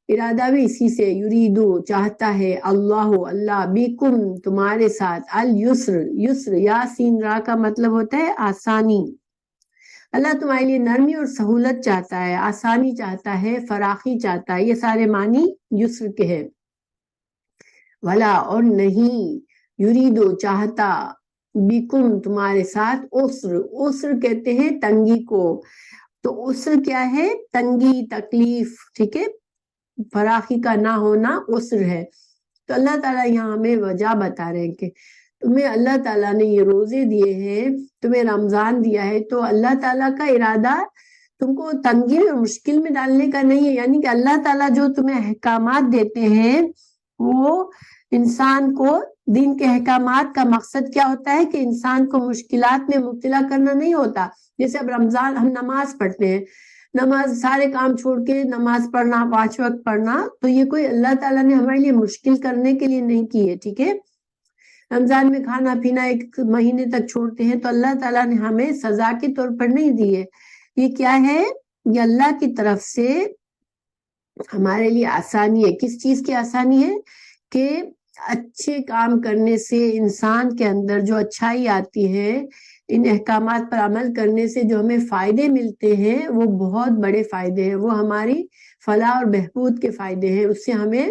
ارادہ بھی اسی سے، یریدو چاہتا ہے، اللہ بکم تمہارے ساتھ، اليسر، یسر یا سین را کا مطلب ہوتا ہے آسانی۔ اللہ تمہارے لیے نرمی اور سہولت چاہتا ہے، آسانی چاہتا ہے، فراخی چاہتا ہے، یہ سارے معنی یسر کے ہیں۔ ولا اور نہیں، یریدو چاہتا، بکم تمہارے ساتھ، عسر کہتے ہیں تنگی کو۔ تو عسر کیا ہے؟ تنگی، تکلیف، ٹھیک ہے، فراخی کا نہ ہونا عسر ہے۔ تو اللہ تعالیٰ یہاں ہمیں وجہ بتا رہے ہیں کہ تمہیں اللہ تعالیٰ نے یہ روزے دیے ہیں، تمہیں رمضان دیا ہے، تو اللہ تعالیٰ کا ارادہ تم کو تنگی اور مشکل میں ڈالنے کا نہیں ہے، یعنی کہ اللہ تعالیٰ جو تمہیں احکامات دیتے ہیں وہ انسان کو، دین کے احکامات کا مقصد کیا ہوتا ہے کہ انسان کو مشکلات میں مبتلا کرنا نہیں ہوتا۔ جیسے اب رمضان ہم نماز پڑھتے ہیں، نماز سارے کام چھوڑ کے نماز پڑھنا، 5 وقت پڑھنا، تو یہ کوئی اللہ تعالیٰ نے ہمارے لیے مشکل کرنے کے لیے نہیں کی ہے، ٹھیک ہے۔ رمضان میں کھانا پینا 1 مہینے تک چھوڑتے ہیں تو اللہ تعالیٰ نے ہمیں سزا کے طور پر نہیں دی ہے، یہ کیا ہے؟ یہ اللہ کی طرف سے ہمارے لیے آسانی ہے۔ کس چیز کی آسانی ہے؟ کہ اچھے کام کرنے سے انسان کے اندر جو اچھائی آتی ہے، ان احکامات پر عمل کرنے سے جو ہمیں فائدے ملتے ہیں وہ بہت بڑے فائدے ہیں، وہ ہماری فلاح اور بہبود کے فائدے ہیں، اس سے ہمیں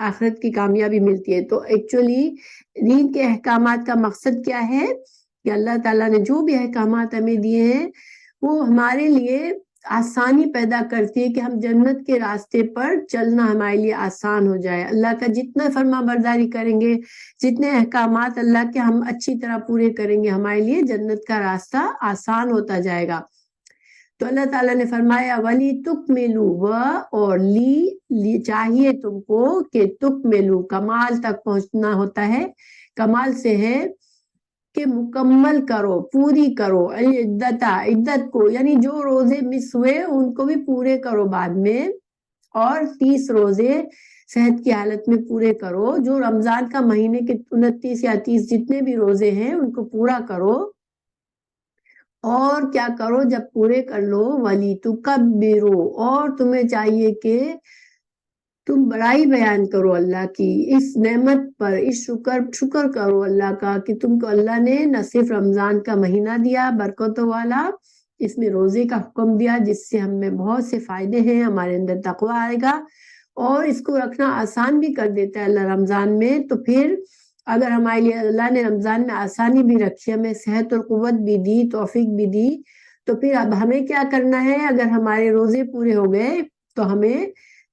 آخرت کی کامیابی ملتی ہے۔ تو ایکچولی دین کے احکامات کا مقصد کیا ہے کہ اللہ تعالیٰ نے جو بھی احکامات ہمیں دیے ہیں وہ ہمارے لیے آسانی پیدا کرتی ہے کہ ہم جنت کے راستے پر چلنا ہمارے لیے آسان ہو جائے۔ اللہ کا جتنا فرما برداری کریں گے، جتنے احکامات اللہ کے ہم اچھی طرح پورے کریں گے، ہمارے لیے جنت کا راستہ آسان ہوتا جائے گا۔ تو اللہ تعالیٰ نے فرمایا ولی تکملو، اور لی چاہیے تم کو کہ تکملو کمال تک پہنچنا ہوتا ہے، کمال سے ہے کہ مکمل کرو، پوری کرو، عدت کو، یعنی جو روزے مس ہوئے ان کو بھی پورے کرو بعد میں، اور 30 روزے صحت کی حالت میں پورے کرو، جو رمضان کا مہینے کے 29 یا 30 جتنے بھی روزے ہیں ان کو پورا کرو۔ اور کیا کرو جب پورے کر لو؟ ولی تکبرو، اور تمہیں چاہیے کہ تم بڑائی بیان کرو اللہ کی اس نعمت پر، اس شکر کرو اللہ کا کہ تم کو اللہ نے نہ صرف رمضان کا مہینہ دیا برکتوں والا، اس میں روزے کا حکم دیا جس سے ہم میں بہت سے فائدے ہیں، ہمارے اندر تقویٰ آئے گا، اور اس کو رکھنا آسان بھی کر دیتا ہے اللہ رمضان میں۔ تو پھر اگر ہمارے لیے اللہ نے رمضان میں آسانی بھی رکھی، ہمیں صحت اور قوت بھی دی، توفیق بھی دی، تو پھر اب ہمیں کیا کرنا ہے؟ اگر ہمارے روزے پورے ہو گئے تو ہمیں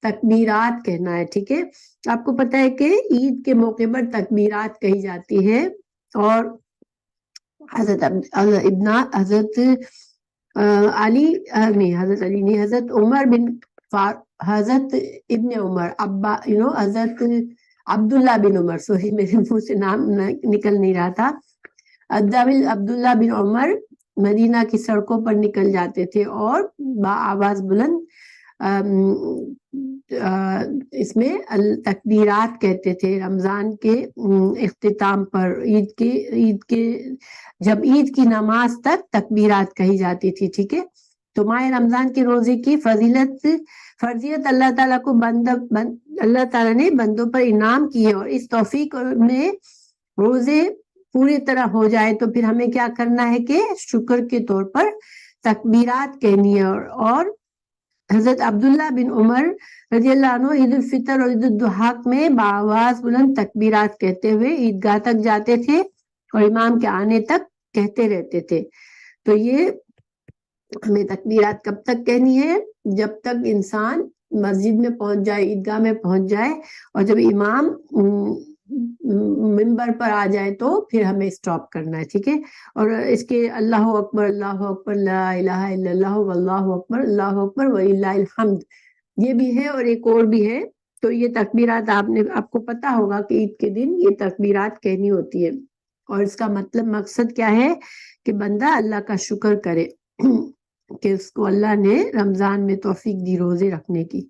تکبیرات کہنا ہے، ٹھیک ہے۔ آپ کو پتہ ہے کہ عید کے موقع پر تکبیرات کہی جاتی ہے، اور حضرت علی نہیں، حضرت عمر بن حضرت ابن عمر ابا حضرت عبداللہ بن عمر، سوری میرے منہ سے نام نکل نہیں رہا تھا، عبداللہ بن عمر مدینہ کی سڑکوں پر نکل جاتے تھے اور بآواز بلند اس میں تکبیرات کہتے تھے رمضان کے اختتام پر، عید کے جب عید کی نماز تک تکبیرات کہی جاتی تھی، ٹھیک ہے۔ تو ماہ رمضان کے روزے کی فرضیت اللہ تعالیٰ کو اللہ تعالیٰ نے بندوں پر انعام کی ہے، اور اس توفیق میں روزے پوری طرح ہو جائے تو پھر ہمیں کیا کرنا ہے کہ شکر کے طور پر تکبیرات کہنی ہے۔ اور حضرت عبداللہ بن عمر رضی اللہ عنہ عید الفطر اور عید الضحیٰ میں بآواز بلند تکبیرات کہتے ہوئے عیدگاہ تک جاتے تھے اور امام کے آنے تک کہتے رہتے تھے۔ تو یہ ہمیں تکبیرات کب تک کہنی ہے؟ جب تک انسان مسجد میں پہنچ جائے، عیدگاہ میں پہنچ جائے، اور جب امام منبر پر آ جائے تو پھر ہمیں اسٹاپ کرنا ہے، ٹھیک ہے۔ اور اس کے اللہ اکبر لا الہ الا اللہ واللہ اکبر وللہ الحمد یہ بھی ہے، اور ایک اور بھی ہے۔ تو یہ تکبیرات آپ کو پتا ہوگا کہ عید کے دن یہ تکبیرات کہنی ہوتی ہے، اور اس کا مقصد کیا ہے کہ بندہ اللہ کا شکر کرے کہ اس کو اللہ نے رمضان میں توفیق دی روزے رکھنے کی۔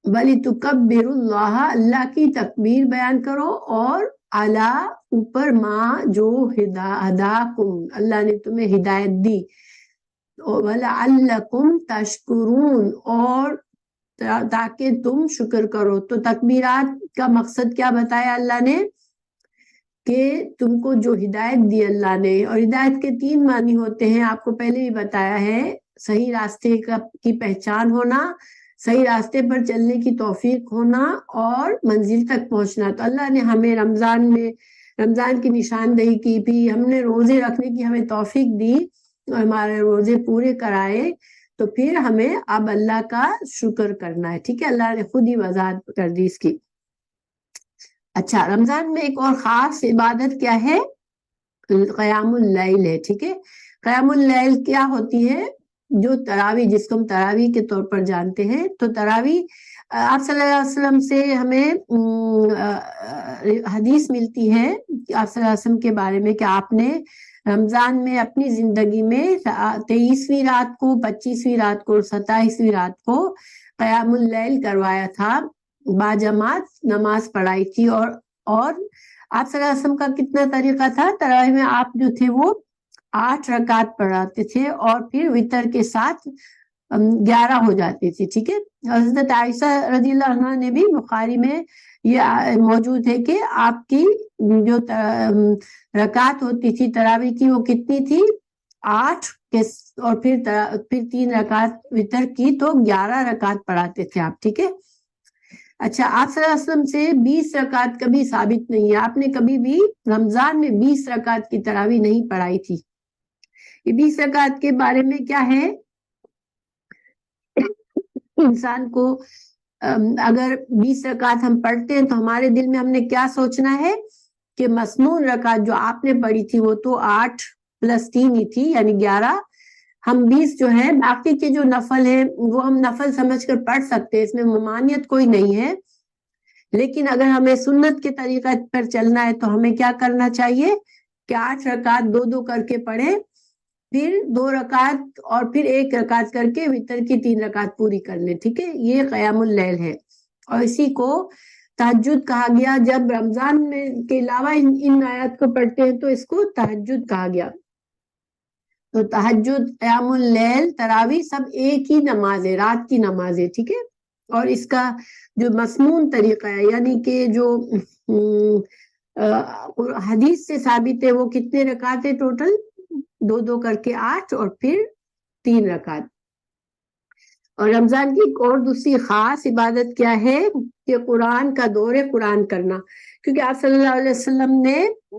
وَلِتُكَبِّرُوا اللَّهَ اللہ کی تکبیر بیان کرو، اور علی اوپر ما جو ہداکم اللہ نے تمہیں ہدایت دی، وَلَعَلَّكُمْ تَشْكُرُونَ اور تاکہ تم شکر کرو۔ تو تکبیرات کا مقصد کیا بتایا اللہ نے کہ تم کو جو ہدایت دی اللہ نے، اور ہدایت کے 3 معنی ہوتے ہیں، آپ کو پہلے ہی بتایا ہے، صحیح راستے کی پہچان ہونا، صحیح راستے پر چلنے کی توفیق ہونا، اور منزل تک پہنچنا۔ تو اللہ نے ہمیں رمضان کی نشاندہی کی بھی، ہم نے روزے رکھنے کی ہمیں توفیق دی اور ہمارے روزے پورے کرائے، تو پھر ہمیں اب اللہ کا شکر کرنا ہے، ٹھیک ہے۔ اللہ نے خود ہی وضاحت کر دی اس کی۔ اچھا، رمضان میں ایک اور خاص عبادت کیا ہے؟ قیام اللیل ہے، ٹھیک ہے۔ قیام اللیل کیا ہوتی ہے؟ جو تراویح، جس کو ہم تراویح کے طور پر جانتے ہیں، تو تراویح آپ صلی اللہ علیہ وسلم سے ہمیں حدیث ملتی ہے آپ صلی اللہ علیہ وسلم کے بارے میں کہ آپ نے رمضان میں اپنی زندگی میں 23ویں رات کو، 25ویں رات کو اور 27ویں رات کو قیام اللیل کروایا تھا، باجماعت نماز پڑھائی تھی۔ اور آپ صلی اللہ علیہ وسلم کا کتنا طریقہ تھا؟ تراویح میں آپ جو تھے وہ 8 رکعت پڑھاتے تھے، اور پھر وتر کے ساتھ 11 ہو جاتی تھی، ٹھیک ہے۔ حضرت عائشہ رضی اللہ عنہا نے بھی بخاری میں یہ موجود ہے کہ آپ کی جو رکعت ہوتی تھی تراویح کی وہ کتنی تھی؟ 8 اور پھر 3 رکعت وتر کی، تو 11 رکعت پڑھاتے تھے آپ، ٹھیک ہے۔ اچھا، آپ صلی اللہ علیہ وسلم سے 20 رکعت کبھی ثابت نہیں ہے، آپ نے کبھی بھی رمضان میں 20 رکعت کی تراویح نہیں پڑھائی تھی۔ یہ 20 رکعت کے بارے میں کیا ہے؟ انسان کو اگر 20 رکعت ہم پڑھتے ہیں تو ہمارے دل میں ہم نے کیا سوچنا ہے کہ مسنون رکعت جو آپ نے پڑھی تھی وہ تو 8 + 3 ہی تھی، یعنی 11، ہم 20 جو ہے، باقی کے جو نفل ہیں وہ ہم نفل سمجھ کر پڑھ سکتے ہیں، اس میں ممانعت کوئی نہیں ہے۔ لیکن اگر ہمیں سنت کے طریقہ پر چلنا ہے تو ہمیں کیا کرنا چاہیے کہ 8 رکعت 2 کر کے پڑھیں، پھر 2 رکعت اور پھر 1 رکعت کر کے وتر کی 3 رکعت پوری کر لیں، ٹھیک ہے۔ یہ قیام اللیل ہے، اور اسی کو تہجد کہا گیا۔ جب رمضان میں کے علاوہ ان آیات کو پڑھتے ہیں تو اس کو تہجد کہا گیا۔ تو تہجد، قیام اللیل، تراویح سب ایک ہی نماز ہے، رات کی نماز ہے، ٹھیک ہے۔ اور اس کا جو مسنون طریقہ ہے، یعنی کہ جو حدیث سے ثابت ہے، وہ کتنے رکعت ہے ٹوٹل؟ 2 کر کے 8 اور پھر 3 رکعت۔ اور رمضان کی ایک اور دوسری خاص عبادت کیا ہے کہ قرآن کا دور قرآن کرنا، کیونکہ آپ صلی اللہ علیہ وسلم نے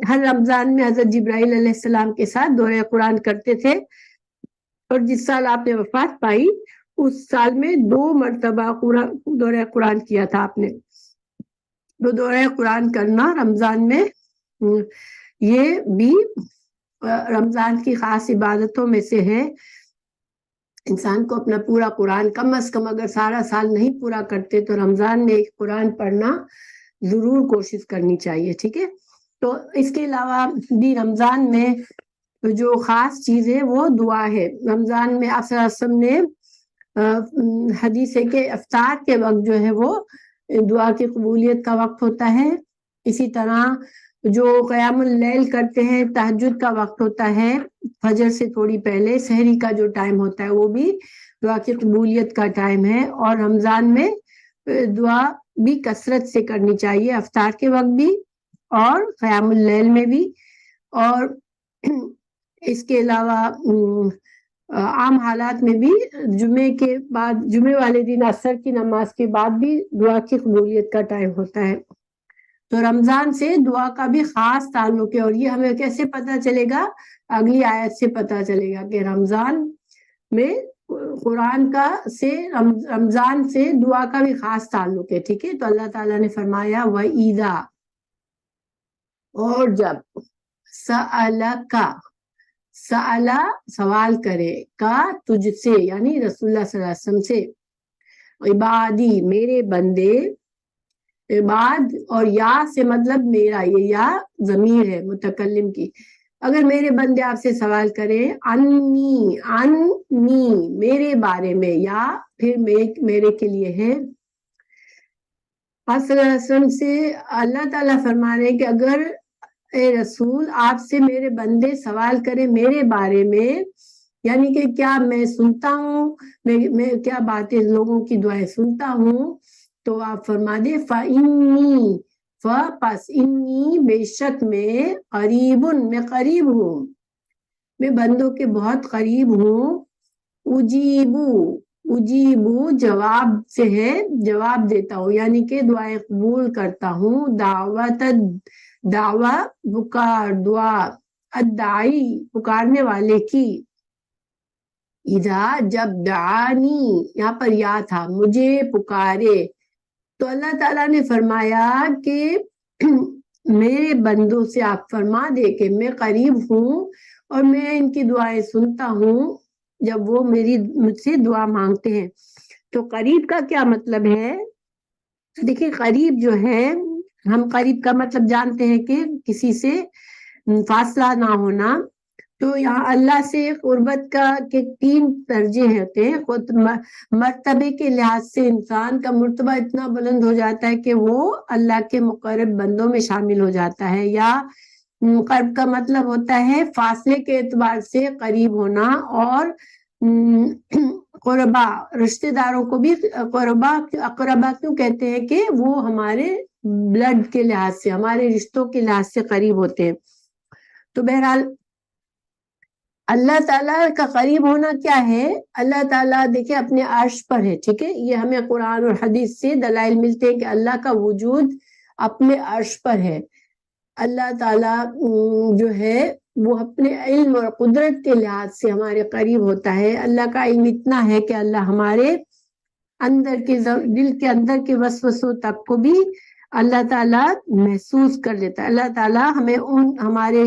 ہر رمضان میں حضرت جبرائیل علیہ السلام کے ساتھ دور قرآن کرتے تھے، اور جس سال آپ نے وفات پائی اس سال میں 2 مرتبہ دور قرآن کیا تھا آپ نے۔ تو دور قرآن کرنا رمضان میں یہ بھی رمضان کی خاص عبادتوں میں سے ہے۔ انسان کو اپنا پورا قرآن کم از کم اگر سارا سال نہیں پورا کرتے تو رمضان میں ایک قرآن پڑھنا ضرور کوشش کرنی چاہیے، ٹھیک ہے۔ تو اس کے علاوہ بھی رمضان میں جو خاص چیز ہے وہ دعا ہے۔ رمضان میں آپ صلی اللہ علیہ وسلم نے حدیث ہے کہ افطار کے وقت جو ہے وہ دعا کی قبولیت کا وقت ہوتا ہے۔ اسی طرح جو قیام اللیل کرتے ہیں، تہجد کا وقت ہوتا ہے، فجر سے تھوڑی پہلے سحری کا جو ٹائم ہوتا ہے وہ بھی دعا کی قبولیت کا ٹائم ہے۔ اور رمضان میں دعا بھی کثرت سے کرنی چاہیے، افطار کے وقت بھی اور قیام اللیل میں بھی۔ اور اس کے علاوہ عام حالات میں بھی جمعے کے بعد، جمعے والے دن عصر کی نماز کے بعد بھی دعا کی قبولیت کا ٹائم ہوتا ہے۔ تو رمضان سے دعا کا بھی خاص تعلق ہے، اور یہ ہمیں کیسے پتہ چلے گا؟ اگلی آیت سے پتہ چلے گا کہ رمضان میں قرآن کا سے رمضان سے دعا کا بھی خاص تعلق ہے، ٹھیک ہے۔ تو اللہ تعالیٰ نے فرمایا وَإِذَا، اور جب، سَأَلَكَ، سَأَلَ سوال کرے، کا تجھ سے یعنی رسول اللہ صلی اللہ علیہ وسلم سے، عبادی میرے بندے، عباد اور یا سے مطلب میرا، یہ یا ضمیر ہے متکلم کی، اگر میرے بندے آپ سے سوال کریں انی، انی میرے بارے میں، یا پھر میرے کے لیے ہے۔ آپ صلی اللہ علیہ وسلم سے اللہ تعالیٰ فرما رہے ہیں کہ اگر اے رسول آپ سے میرے بندے سوال کریں میرے بارے میں، یعنی کہ کیا میں سنتا ہوں، میں کیا باتیں لوگوں کی دعائیں سنتا ہوں، تو آپ فرما دے فَإِنِّي، پس انی بے شک میں، قریب میں قریب ہوں، میں بندوں کے بہت قریب ہوں، اجیبو جواب سے ہے، جواب دیتا ہوں، یعنی کہ دعائیں قبول کرتا ہوں، دعوی پکار، دعا، الداعی پکارنے والے کی، اذا جب دعانی، یہاں پر یا تھا، مجھے پکارے۔ تو اللہ تعالیٰ نے فرمایا کہ میرے بندوں سے آپ فرما دے کہ میں قریب ہوں اور میں ان کی دعائیں سنتا ہوں جب وہ مجھ سے دعا مانگتے ہیں۔ تو قریب کا کیا مطلب ہے؟ دیکھیں قریب جو ہے، ہم قریب کا مطلب جانتے ہیں کہ کسی سے فاصلہ نہ ہونا، تو یہاں اللہ سے قربت کا کے 3 درجے ہوتے ہیں۔ خود مرتبے کے لحاظ سے انسان کا مرتبہ اتنا بلند ہو جاتا ہے کہ وہ اللہ کے مقرب بندوں میں شامل ہو جاتا ہے، یا قرب کا مطلب ہوتا ہے فاصلے کے اعتبار سے قریب ہونا، اور قربا رشتہ داروں کو بھی اقربا کیوں کہتے ہیں کہ وہ ہمارے بلڈ کے لحاظ سے، ہمارے رشتوں کے لحاظ سے قریب ہوتے ہیں۔ تو بہرحال اللہ تعالیٰ کا قریب ہونا کیا ہے؟ اللہ تعالیٰ دیکھیں اپنے عرش پر ہے، ٹھیک ہے، یہ ہمیں قرآن اور حدیث سے دلائل ملتے ہیں کہ اللہ کا وجود اپنے عرش پر ہے۔ اللہ تعالیٰ جو ہے وہ اپنے علم اور قدرت کے لحاظ سے ہمارے قریب ہوتا ہے۔ اللہ کا علم اتنا ہے کہ اللہ ہمارے اندر کے دل کے اندر کے وسوسوں تک کو بھی اللہ تعالیٰ محسوس کر لیتا ہے۔ اللہ تعالیٰ ہمیں ہمارے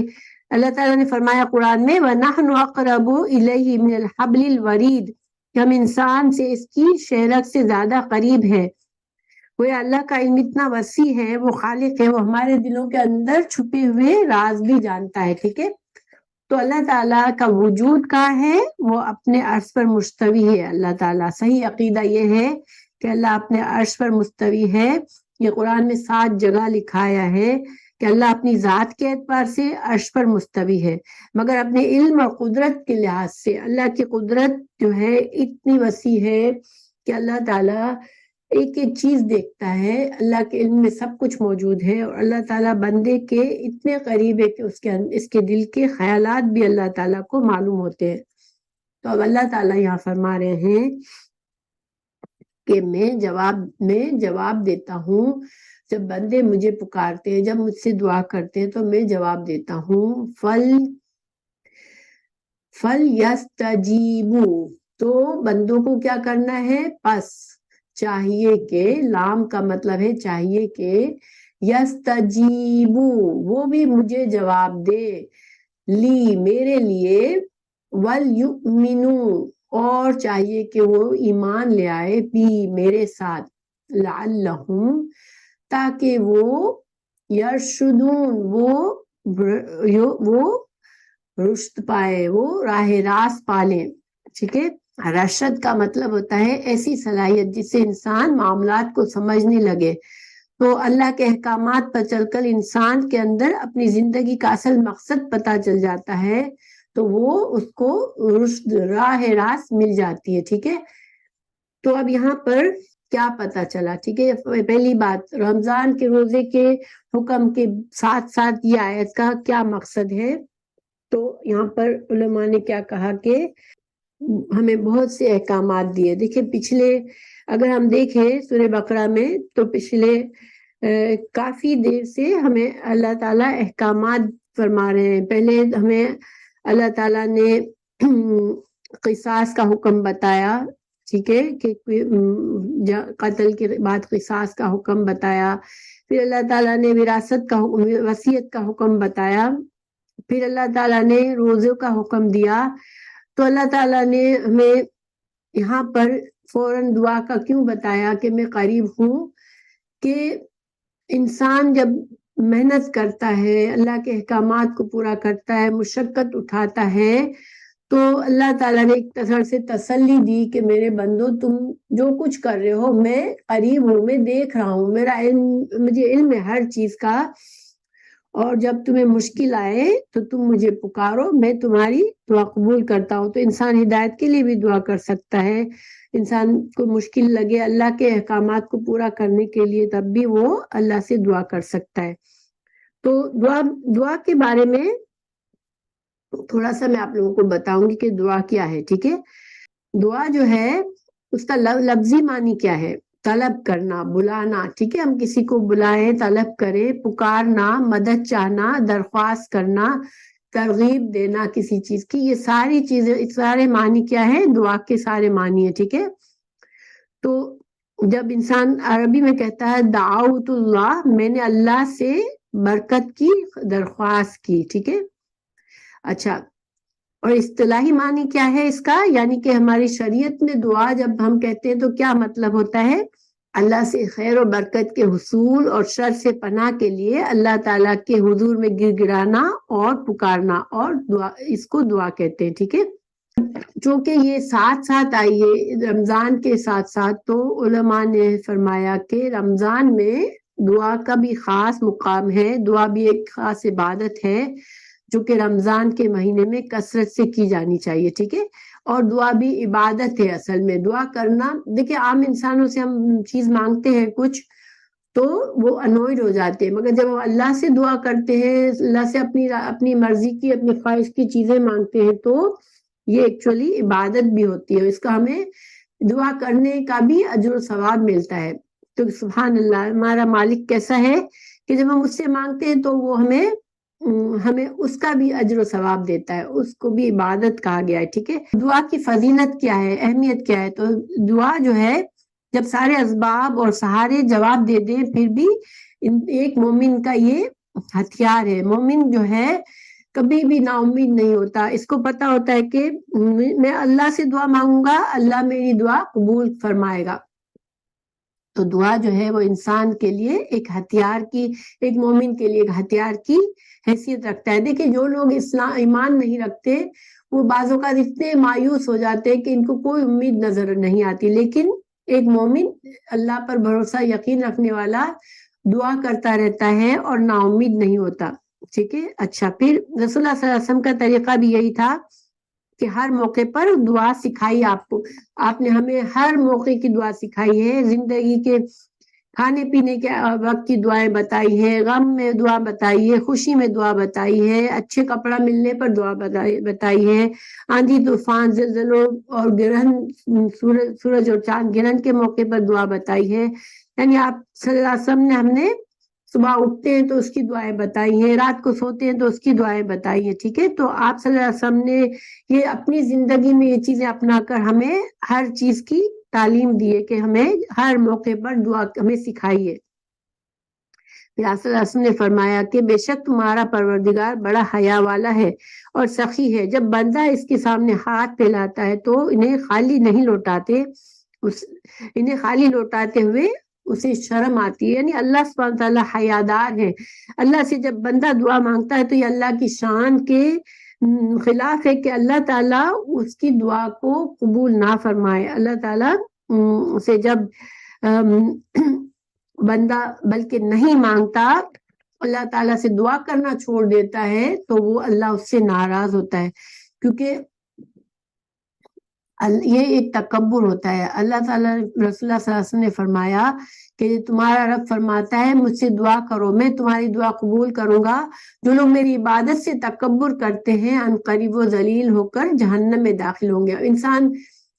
اللہ تعالیٰ نے فرمایا قرآن میں وَنَحْنُ أَقْرَبُ إِلَيْهِ مِنَ الْحَبْلِ الْوَرِيدِ، کہ ہم انسان سے اس کی شہرک سے زیادہ قریب ہے۔ وہ اللہ کا علم اتنا وسیع ہے، وہ خالق ہے، وہ ہمارے دلوں کے اندر چھپے ہوئے راز بھی جانتا ہے، ٹھیک ہے۔ تو اللہ تعالیٰ کا وجود کہاں ہے؟ وہ اپنے عرش پر مستوی ہے۔ اللہ تعالیٰ، صحیح عقیدہ یہ ہے کہ اللہ اپنے عرش پر مستوی ہے۔ یہ قرآن میں 7 جگہ لکھایا ہے کہ اللہ اپنی ذات کے اعتبار سے عرش پر مستوی ہے، مگر اپنے علم اور قدرت کے لحاظ سے اللہ کی قدرت جو ہے اتنی وسیع ہے کہ اللہ تعالیٰ ایک ایک چیز دیکھتا ہے، اللہ کے علم میں سب کچھ موجود ہے، اور اللہ تعالیٰ بندے کے اتنے قریب ہے کہ اس کے دل کے خیالات بھی اللہ تعالیٰ کو معلوم ہوتے ہیں۔ تو اب اللہ تعالیٰ یہاں فرما رہے ہیں کہ میں جواب دیتا ہوں جب بندے مجھے پکارتے ہیں، جب مجھ سے دعا کرتے ہیں تو میں جواب دیتا ہوں۔ فل یستجیبو، تو بندوں کو کیا کرنا ہے؟ پس چاہیے کہ، لام کا مطلب ہے چاہیے کہ، یستجیبو وہ بھی مجھے جواب دے، لی میرے لیے، ولیؤمنو اور چاہیے کہ وہ ایمان لے آئے بھی میرے ساتھ، لعلہم تاکہ وہ یرشدون وہ رشد پائے، وہ راہ راست پالیں، ٹھیک ہے۔ رشد کا مطلب ہوتا ہے ایسی صلاحیت جس سے انسان معاملات کو سمجھنے لگے، تو اللہ کے احکامات پر چل کر انسان کے اندر اپنی زندگی کا اصل مقصد پتہ چل جاتا ہے، تو وہ اس کو رشد راہ راست مل جاتی ہے، ٹھیک ہے۔ تو اب یہاں پر کیا پتہ چلا، ٹھیک ہے۔ پہلی بات، رمضان کے روزے کے حکم کے ساتھ ساتھ یہ آیت کا کیا مقصد ہے، تو یہاں پر علماء نے کیا کہا کہ ہمیں بہت سے احکامات دیے۔ دیکھیں پچھلے اگر ہم دیکھیں سورہ بقرہ میں، تو پچھلے کافی دیر سے ہمیں اللہ تعالیٰ احکامات فرما رہے ہیں۔ پہلے ہمیں اللہ تعالیٰ نے قصاص کا حکم بتایا، ٹھیک ہے، کہ قتل کے بعد قصاص کا حکم بتایا، پھر اللہ تعالیٰ نے وراثت کا وصیت کا حکم بتایا، پھر اللہ تعالیٰ نے روزوں کا حکم دیا۔ تو اللہ تعالیٰ نے ہمیں یہاں پر فوراً دعا کا کیوں بتایا کہ میں قریب ہوں، کہ انسان جب محنت کرتا ہے، اللہ کے احکامات کو پورا کرتا ہے، مشقت اٹھاتا ہے، تو اللہ تعالیٰ نے ایک طرح سے تسلی دی کہ میرے بندو تم جو کچھ کر رہے ہو میں قریب ہوں، میں دیکھ رہا ہوں، میرا علم، مجھے علم ہے ہر چیز کا، اور جب تمہیں مشکل آئے تو تم مجھے پکارو، میں تمہاری دعا قبول کرتا ہوں۔ تو انسان ہدایت کے لیے بھی دعا کر سکتا ہے، انسان کو مشکل لگے اللہ کے احکامات کو پورا کرنے کے لیے، تب بھی وہ اللہ سے دعا کر سکتا ہے۔ تو دعا کے بارے میں تھوڑا سا میں آپ لوگوں کو بتاؤں گی کہ دعا کیا ہے، ٹھیک ہے۔ دعا جو ہے اس کا لفظی معنی کیا ہے، طلب کرنا، بلانا، ٹھیک ہے، ہم کسی کو بلائیں، طلب کریں، پکارنا، مدد چاہنا، درخواست کرنا، ترغیب دینا کسی چیز کی، یہ ساری چیزیں، سارے معنی کیا ہے، دعا کے سارے معنی ہے، ٹھیک ہے۔ تو جب انسان عربی میں کہتا ہے دعوت اللہ، میں نے اللہ سے برکت کی درخواست کی، ٹھیک ہے۔ اچھا، اور اصطلاحی معنی کیا ہے اس کا، یعنی کہ ہماری شریعت میں دعا جب ہم کہتے ہیں تو کیا مطلب ہوتا ہے، اللہ سے خیر و برکت کے حصول اور شر سے پناہ کے لیے اللہ تعالیٰ کے حضور میں گر گرانا اور پکارنا، اور دعا، اس کو دعا کہتے ہیں، ٹھیک ہے۔ چونکہ یہ ساتھ ساتھ آئی ہے رمضان کے ساتھ ساتھ، تو علماء نے فرمایا کہ رمضان میں دعا کا بھی خاص مقام ہے، دعا بھی ایک خاص عبادت ہے جو کہ رمضان کے مہینے میں کثرت سے کی جانی چاہیے، ٹھیک ہے۔ اور دعا بھی عبادت ہے اصل میں، دعا کرنا، دیکھیں عام انسانوں سے ہم چیز مانگتے ہیں کچھ تو وہ انوئڈ ہو جاتے ہیں، مگر جب ہم اللہ سے دعا کرتے ہیں، اللہ سے اپنی مرضی کی، اپنی خواہش کی چیزیں مانگتے ہیں، تو یہ ایکچولی عبادت بھی ہوتی ہے، اس کا ہمیں دعا کرنے کا بھی اجر و ثواب ملتا ہے۔ تو سبحان اللہ، ہمارا مالک کیسا ہے کہ جب ہم اس سے مانگتے ہیں تو وہ ہمیں اس کا بھی اجر و ثواب دیتا ہے، اس کو بھی عبادت کہا گیا ہے، ٹھیک ہے۔ دعا کی فضیلت کیا ہے، اہمیت کیا ہے، تو دعا جو ہے جب سارے اسباب اور سہارے جواب دے دیں پھر بھی ایک مومن کا یہ ہتھیار ہے۔ مومن جو ہے کبھی بھی نا امید نہیں ہوتا، اس کو پتا ہوتا ہے کہ میں اللہ سے دعا مانگوں گا، اللہ میری دعا قبول فرمائے گا۔ تو دعا جو ہے وہ انسان کے لیے ایک ہتھیار کی، ایک مومن کے لیے ایک ہتھیار کی حیثیت رکھتا ہے۔ دیکھیں جو لوگ ایمان نہیں رکھتے وہ بعض اوقات اتنے مایوس ہو جاتے ہیں کہ ان کو کوئی امید نظر نہیں آتی، لیکن ایک مومن اللہ پر بھروسہ یقین رکھنے والا دعا کرتا رہتا ہے اور نا امید نہیں ہوتا، ٹھیک ہے۔ اچھا، پھر رسول اللہ صلی اللہ علیہ وسلم کا طریقہ بھی یہی تھا کہ ہر موقع پر دعا سکھائی آپ کو، آپ نے ہمیں ہر موقع کی دعا سکھائی ہے، زندگی کے کھانے پینے کے وقت کی دعائیں بتائی ہے، غم میں دعا بتائی ہے، خوشی میں دعا بتائی ہے، اچھے کپڑا ملنے پر دعا بتائی ہے، آندھی طوفان زلزلوں اور گرہن، سورج اور چاند گرہن کے موقع پر دعا بتائی ہے، یعنی آپ صلی اللہ علیہ وسلم نے، ہم نے صبح اٹھتے ہیں تو اس کی دعائیں بتائی ہیں، رات کو سوتے ہیں تو اس کی دعائیں بتائی ہیں، ٹھیک ہے۔ تو آپ صلی اللہ علیہ وسلم نے یہ اپنی زندگی میں یہ چیزیں اپنا کر ہمیں ہر چیز کی تعلیم دی ہے کہ ہمیں ہر موقع پر دعا ہمیں سکھائیے۔ رسول اللہ صلی اللہ علیہ وسلم نے فرمایا کہ بے شک تمہارا پروردگار بڑا حیا والا ہے اور سخی ہے، جب بندہ اس کے سامنے ہاتھ پھیلاتا ہے تو انہیں خالی نہیں لوٹاتے، انہیں خالی لوٹاتے ہوئے اسے شرم آتی ہے، یعنی اللہ سبحانہ تعالیٰ حیادار ہے۔ اللہ سے جب بندہ دعا مانگتا ہے تو یہ اللہ کی شان کے خلاف ہے کہ اللہ تعالیٰ اس کی دعا کو قبول نہ فرمائے۔ اللہ تعالیٰ سے جب بندہ بلکہ نہیں مانگتا، اللہ تعالیٰ سے دعا کرنا چھوڑ دیتا ہے تو وہ اللہ اس سے ناراض ہوتا ہے، کیونکہ یہ ایک تکبر ہوتا ہے۔ اللہ تعالیٰ رسول اللہ صلی اللہ علیہ وسلم نے فرمایا کہ تمہارا رب فرماتا ہے مجھ سے دعا کرو میں تمہاری دعا قبول کروں گا، جو لوگ میری عبادت سے تکبر کرتے ہیں ان قریب و ذلیل ہو کر جہنم میں داخل ہوں گے۔ انسان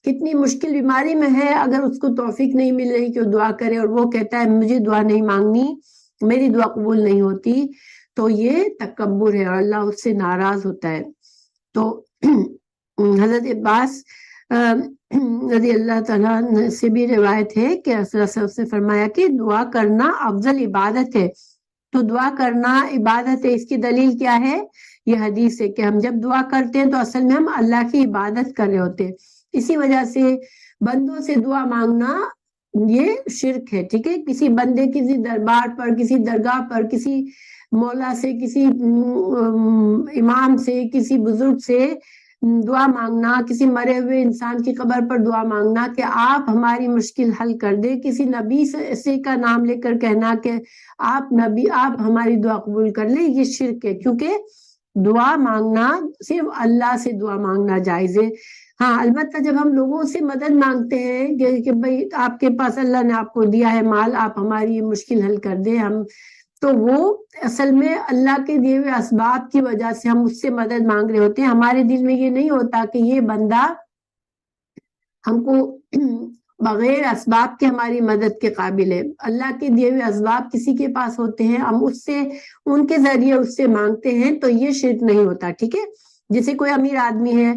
کتنی مشکل بیماری میں ہے، اگر اس کو توفیق نہیں مل رہی کہ وہ دعا کرے اور وہ کہتا ہے مجھے دعا نہیں مانگنی، میری دعا قبول نہیں ہوتی، تو یہ تکبر ہے اور اللہ اس سے ناراض ہوتا ہے۔ تو حضرت عباس رضی اللہ تعالیٰ سے بھی روایت ہے کہ رسول اللہ صلی اللہ علیہ وسلم نے فرمایا کہ دعا کرنا افضل عبادت ہے۔ تو دعا کرنا عبادت ہے، اس کی دلیل کیا ہے؟ یہ حدیث ہے کہ ہم جب دعا کرتے ہیں تو اصل میں ہم اللہ کی عبادت کر رہے ہوتے ہیں۔ اسی وجہ سے بندوں سے دعا مانگنا یہ شرک ہے، ٹھیک ہے؟ کسی بندے کسی دربار پر، کسی درگاہ پر، کسی مولا سے، کسی امام سے، کسی بزرگ سے دعا مانگنا، کسی مرے ہوئے انسان کی قبر پر دعا مانگنا کہ آپ ہماری مشکل حل کر دے، کسی نبی سے کا نام لے کر کہنا کہ آپ نبی آپ ہماری دعا قبول کر لیں، یہ شرک ہے، کیونکہ دعا مانگنا صرف اللہ سے دعا مانگنا جائز ہے۔ ہاں البتہ جب ہم لوگوں سے مدد مانگتے ہیں کہ بھئی آپ کے پاس اللہ نے آپ کو دیا ہے مال، آپ ہماری یہ مشکل حل کر دیں، ہم تو وہ اصل میں اللہ کے دیے ہوئے اسباب کی وجہ سے ہم اس سے مدد مانگ رہے ہوتے ہیں۔ ہمارے دل میں یہ نہیں ہوتا کہ یہ بندہ ہم کو بغیر اسباب کے ہماری مدد کے قابل ہے۔ اللہ کے دیے ہوئے اسباب کسی کے پاس ہوتے ہیں، ہم اس سے ان کے ذریعے اس سے مانگتے ہیں تو یہ شرک نہیں ہوتا، ٹھیک ہے؟ جیسے کوئی امیر آدمی ہے،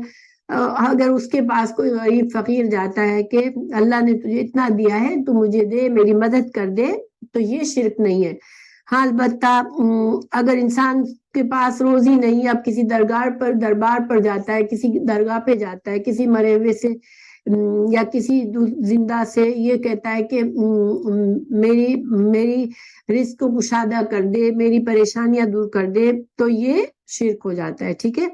اگر اس کے پاس کوئی غریب فقیر جاتا ہے کہ اللہ نے تجھے اتنا دیا ہے تو مجھے دے، میری مدد کر دے، تو یہ شرک نہیں ہے۔ ہاں البتہ اگر انسان کے پاس روزی نہیں، اب کسی دربار پر جاتا ہے، کسی درگاہ پہ جاتا ہے، کسی مرے ہوئے سے یا کسی زندہ سے یہ کہتا ہے کہ میری رزق کو کشادہ کر دے، میری پریشانیاں دور کر دے، تو یہ شرک ہو جاتا ہے، ٹھیک ہے؟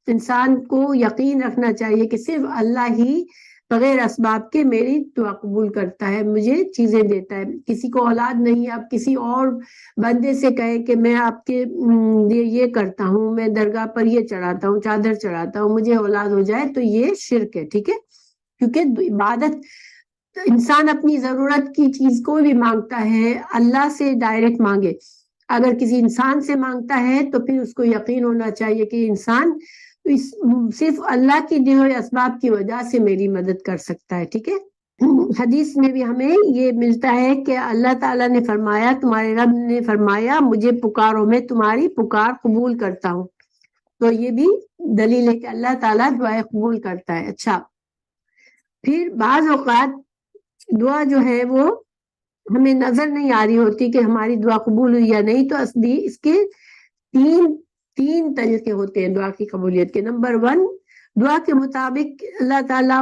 انسان کو یقین رکھنا چاہیے کہ صرف اللہ ہی بغیر اسباب کے میری دعا قبول کرتا ہے، مجھے چیزیں دیتا ہے۔ کسی کو اولاد نہیں ہے، اب کسی اور بندے سے کہے کہ میں آپ کے لیے یہ کرتا ہوں، میں درگاہ پر یہ چڑھاتا ہوں، چادر چڑھاتا ہوں، مجھے اولاد ہو جائے، تو یہ شرک ہے، ٹھیک ہے؟ کیونکہ عبادت انسان اپنی ضرورت کی چیز کو بھی مانگتا ہے، اللہ سے ڈائریکٹ مانگے۔ اگر کسی انسان سے مانگتا ہے تو پھر اس کو یقین ہونا چاہیے کہ انسان صرف اللہ کی دیے ہوئے اسباب کی وجہ سے میری مدد کر سکتا ہے، ٹھیک ہے؟ حدیث میں بھی ہمیں یہ ملتا ہے کہ اللہ تعالیٰ نے فرمایا، تمہارے رب نے فرمایا مجھے پکارو میں تمہاری پکار قبول کرتا ہوں۔ تو یہ بھی دلیل ہے کہ اللہ تعالیٰ دعائیں قبول کرتا ہے۔ اچھا، پھر بعض اوقات دعا جو ہے وہ ہمیں نظر نہیں آ رہی ہوتی کہ ہماری دعا قبول ہوئی یا نہیں، تو اصلی اس کے تین طریقے ہوتے ہیں دعا کی قبولیت کے۔ نمبر 1، دعا کے مطابق اللہ تعالیٰ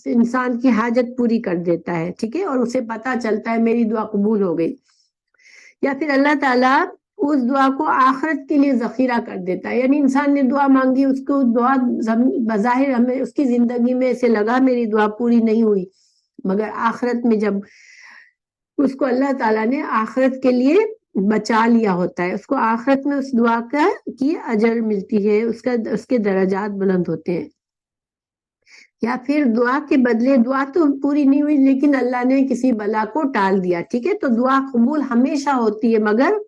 انسان کی حاجت پوری کر دیتا ہے، ٹھیک ہے؟ اور اسے پتا چلتا ہے میری دعا قبول ہو گئی۔ یا پھر اللہ تعالیٰ اس دعا کو آخرت کے لیے ذخیرہ کر دیتا ہے، یعنی انسان نے دعا مانگی، اس کو دعا بظاہر ہمیں اس کی زندگی میں ایسے لگا میری دعا پوری نہیں ہوئی، مگر آخرت میں جب اس کو اللہ تعالیٰ نے آخرت کے لیے بچا لیا ہوتا ہے، اس کو آخرت میں اس دعا کی اجر ملتی ہے، اس کے درجات بلند ہوتے ہیں۔ یا پھر دعا کے بدلے دعا تو پوری نہیں ہوئی لیکن اللہ نے کسی بلا کو ٹال دیا، ٹھیک ہے؟ تو دعا قبول ہمیشہ ہوتی ہے، مگر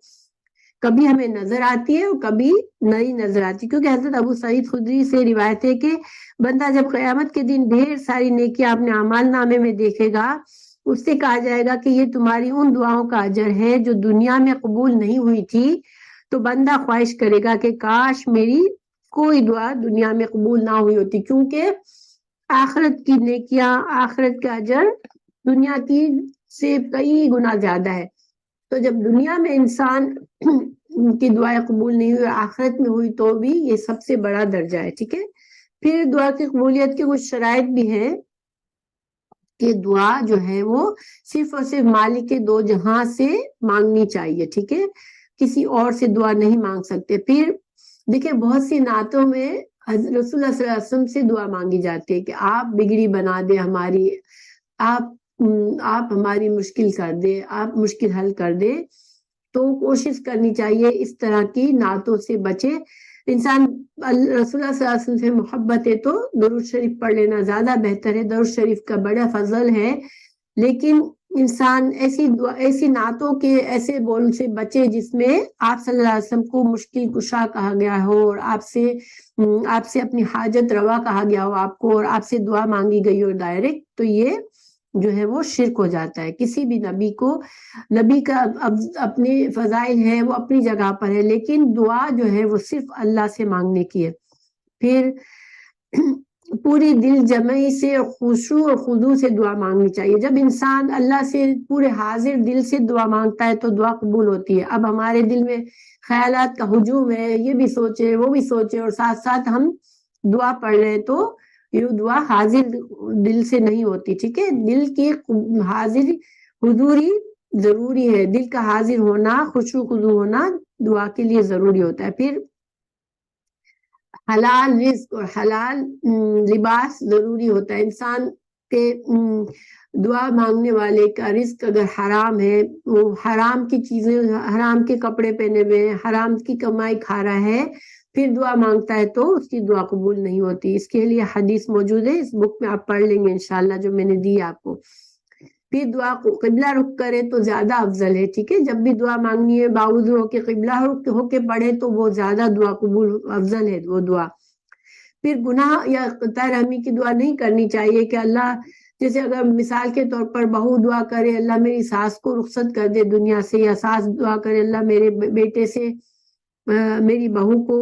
کبھی ہمیں نظر آتی ہے اور کبھی نہیں نظر آتی، کیونکہ حضرت ابو سعید خدری سے روایت ہے کہ بندہ جب قیامت کے دن ڈھیر ساری نیکیاں اپنے اعمال نامے میں دیکھے گا، اس سے کہا جائے گا کہ یہ تمہاری ان دعاؤں کا اجر ہے جو دنیا میں قبول نہیں ہوئی تھی، تو بندہ خواہش کرے گا کہ کاش میری کوئی دعا دنیا میں قبول نہ ہوئی ہوتی، کیونکہ آخرت کی نیکیاں، آخرت کا اجر دنیا کی سے کئی گنا زیادہ ہے۔ تو جب دنیا میں انسان کی دعائیں قبول نہیں ہوئی، آخرت میں ہوئی تو بھی یہ سب سے بڑا درجہ ہے، ٹھیک ہے۔ پھر دعا کی قبولیت کے کچھ شرائط بھی ہیں کہ دعا جو ہے وہ صرف اور صرف مالک کے دو جہاں سے مانگنی چاہیے، ٹھیک ہے، کسی اور سے دعا نہیں مانگ سکتے۔ پھر دیکھیں بہت سی نعتوں میں رسول اللہ صلی اللہ علیہ وسلم سے دعا مانگی جاتی ہے کہ آپ بگڑی بنا دے ہماری، آپ ہماری مشکل کر دے، آپ مشکل حل کر دے۔ تو کوشش کرنی چاہیے اس طرح کی نعتوں سے بچے انسان۔ رسول اللہ صلی اللہ علیہ وسلم سے محبت ہے تو درود شریف پڑھ لینا زیادہ بہتر ہے، درود شریف کا بڑا فضل ہے، لیکن انسان ایسی نعتوں کے ایسے بول سے بچے جس میں آپ صلی اللہ علیہ وسلم کو مشکل کشا کہا گیا ہو، اور آپ سے اپنی حاجت روا کہا گیا ہو آپ کو، اور آپ سے دعا مانگی گئی ہو ڈائریکٹ، تو یہ جو ہے وہ شرک ہو جاتا ہے۔ کسی بھی نبی کا اپنے فضائل ہے وہ اپنی جگہ پر ہے، لیکن دعا جو ہے وہ صرف اللہ سے مانگنے کی ہے۔ پھر پوری دل جمعی سے، خشوع اور خضوع سے دعا مانگنی چاہیے۔ جب انسان اللہ سے پورے حاضر دل سے دعا مانگتا ہے تو دعا قبول ہوتی ہے۔ اب ہمارے دل میں خیالات کا ہجوم ہے، یہ بھی سوچے وہ بھی سوچے، اور ساتھ ساتھ ہم دعا پڑھ رہے ہیں، تو یہ دعا حاضر دل سے نہیں ہوتی، ٹھیک ہے۔ دل کی حاضر حضوری ضروری ہے، دل کا حاضر ہونا، خشوع خضوع ہونا دعا کے لیے ضروری ہوتا ہے۔ پھر حلال رزق اور حلال لباس ضروری ہوتا ہے۔ انسان کے دعا مانگنے والے کا رزق اگر حرام ہے، وہ حرام کی چیزیں، حرام کے کپڑے پہنے ہوئے ہیں، حرام کی کمائی کھا رہا ہے، پھر دعا مانگتا ہے تو اس کی دعا قبول نہیں ہوتی۔ اس کے لیے حدیث موجود ہے، اس بک میں آپ پڑھ لیں گے انشاءاللہ جو میں نے دی آپ کو۔ پھر دعا کو قبلہ رخ کرے تو زیادہ افضل ہے، ٹھیک ہے۔ جب بھی دعا مانگنی ہے باوضو ہو کے قبلہ رخ ہو کے پڑھے تو وہ زیادہ دعا قبول افضل ہے وہ دعا۔ پھر گناہ یا قطع رحمی کی دعا نہیں کرنی چاہیے کہ اللہ، جیسے اگر مثال کے طور پر بہو دعا کرے اللہ میری ساس کو رخصت کر دے دنیا سے، یا ساس دعا کرے اللہ میرے بیٹے سے، میری بہو کو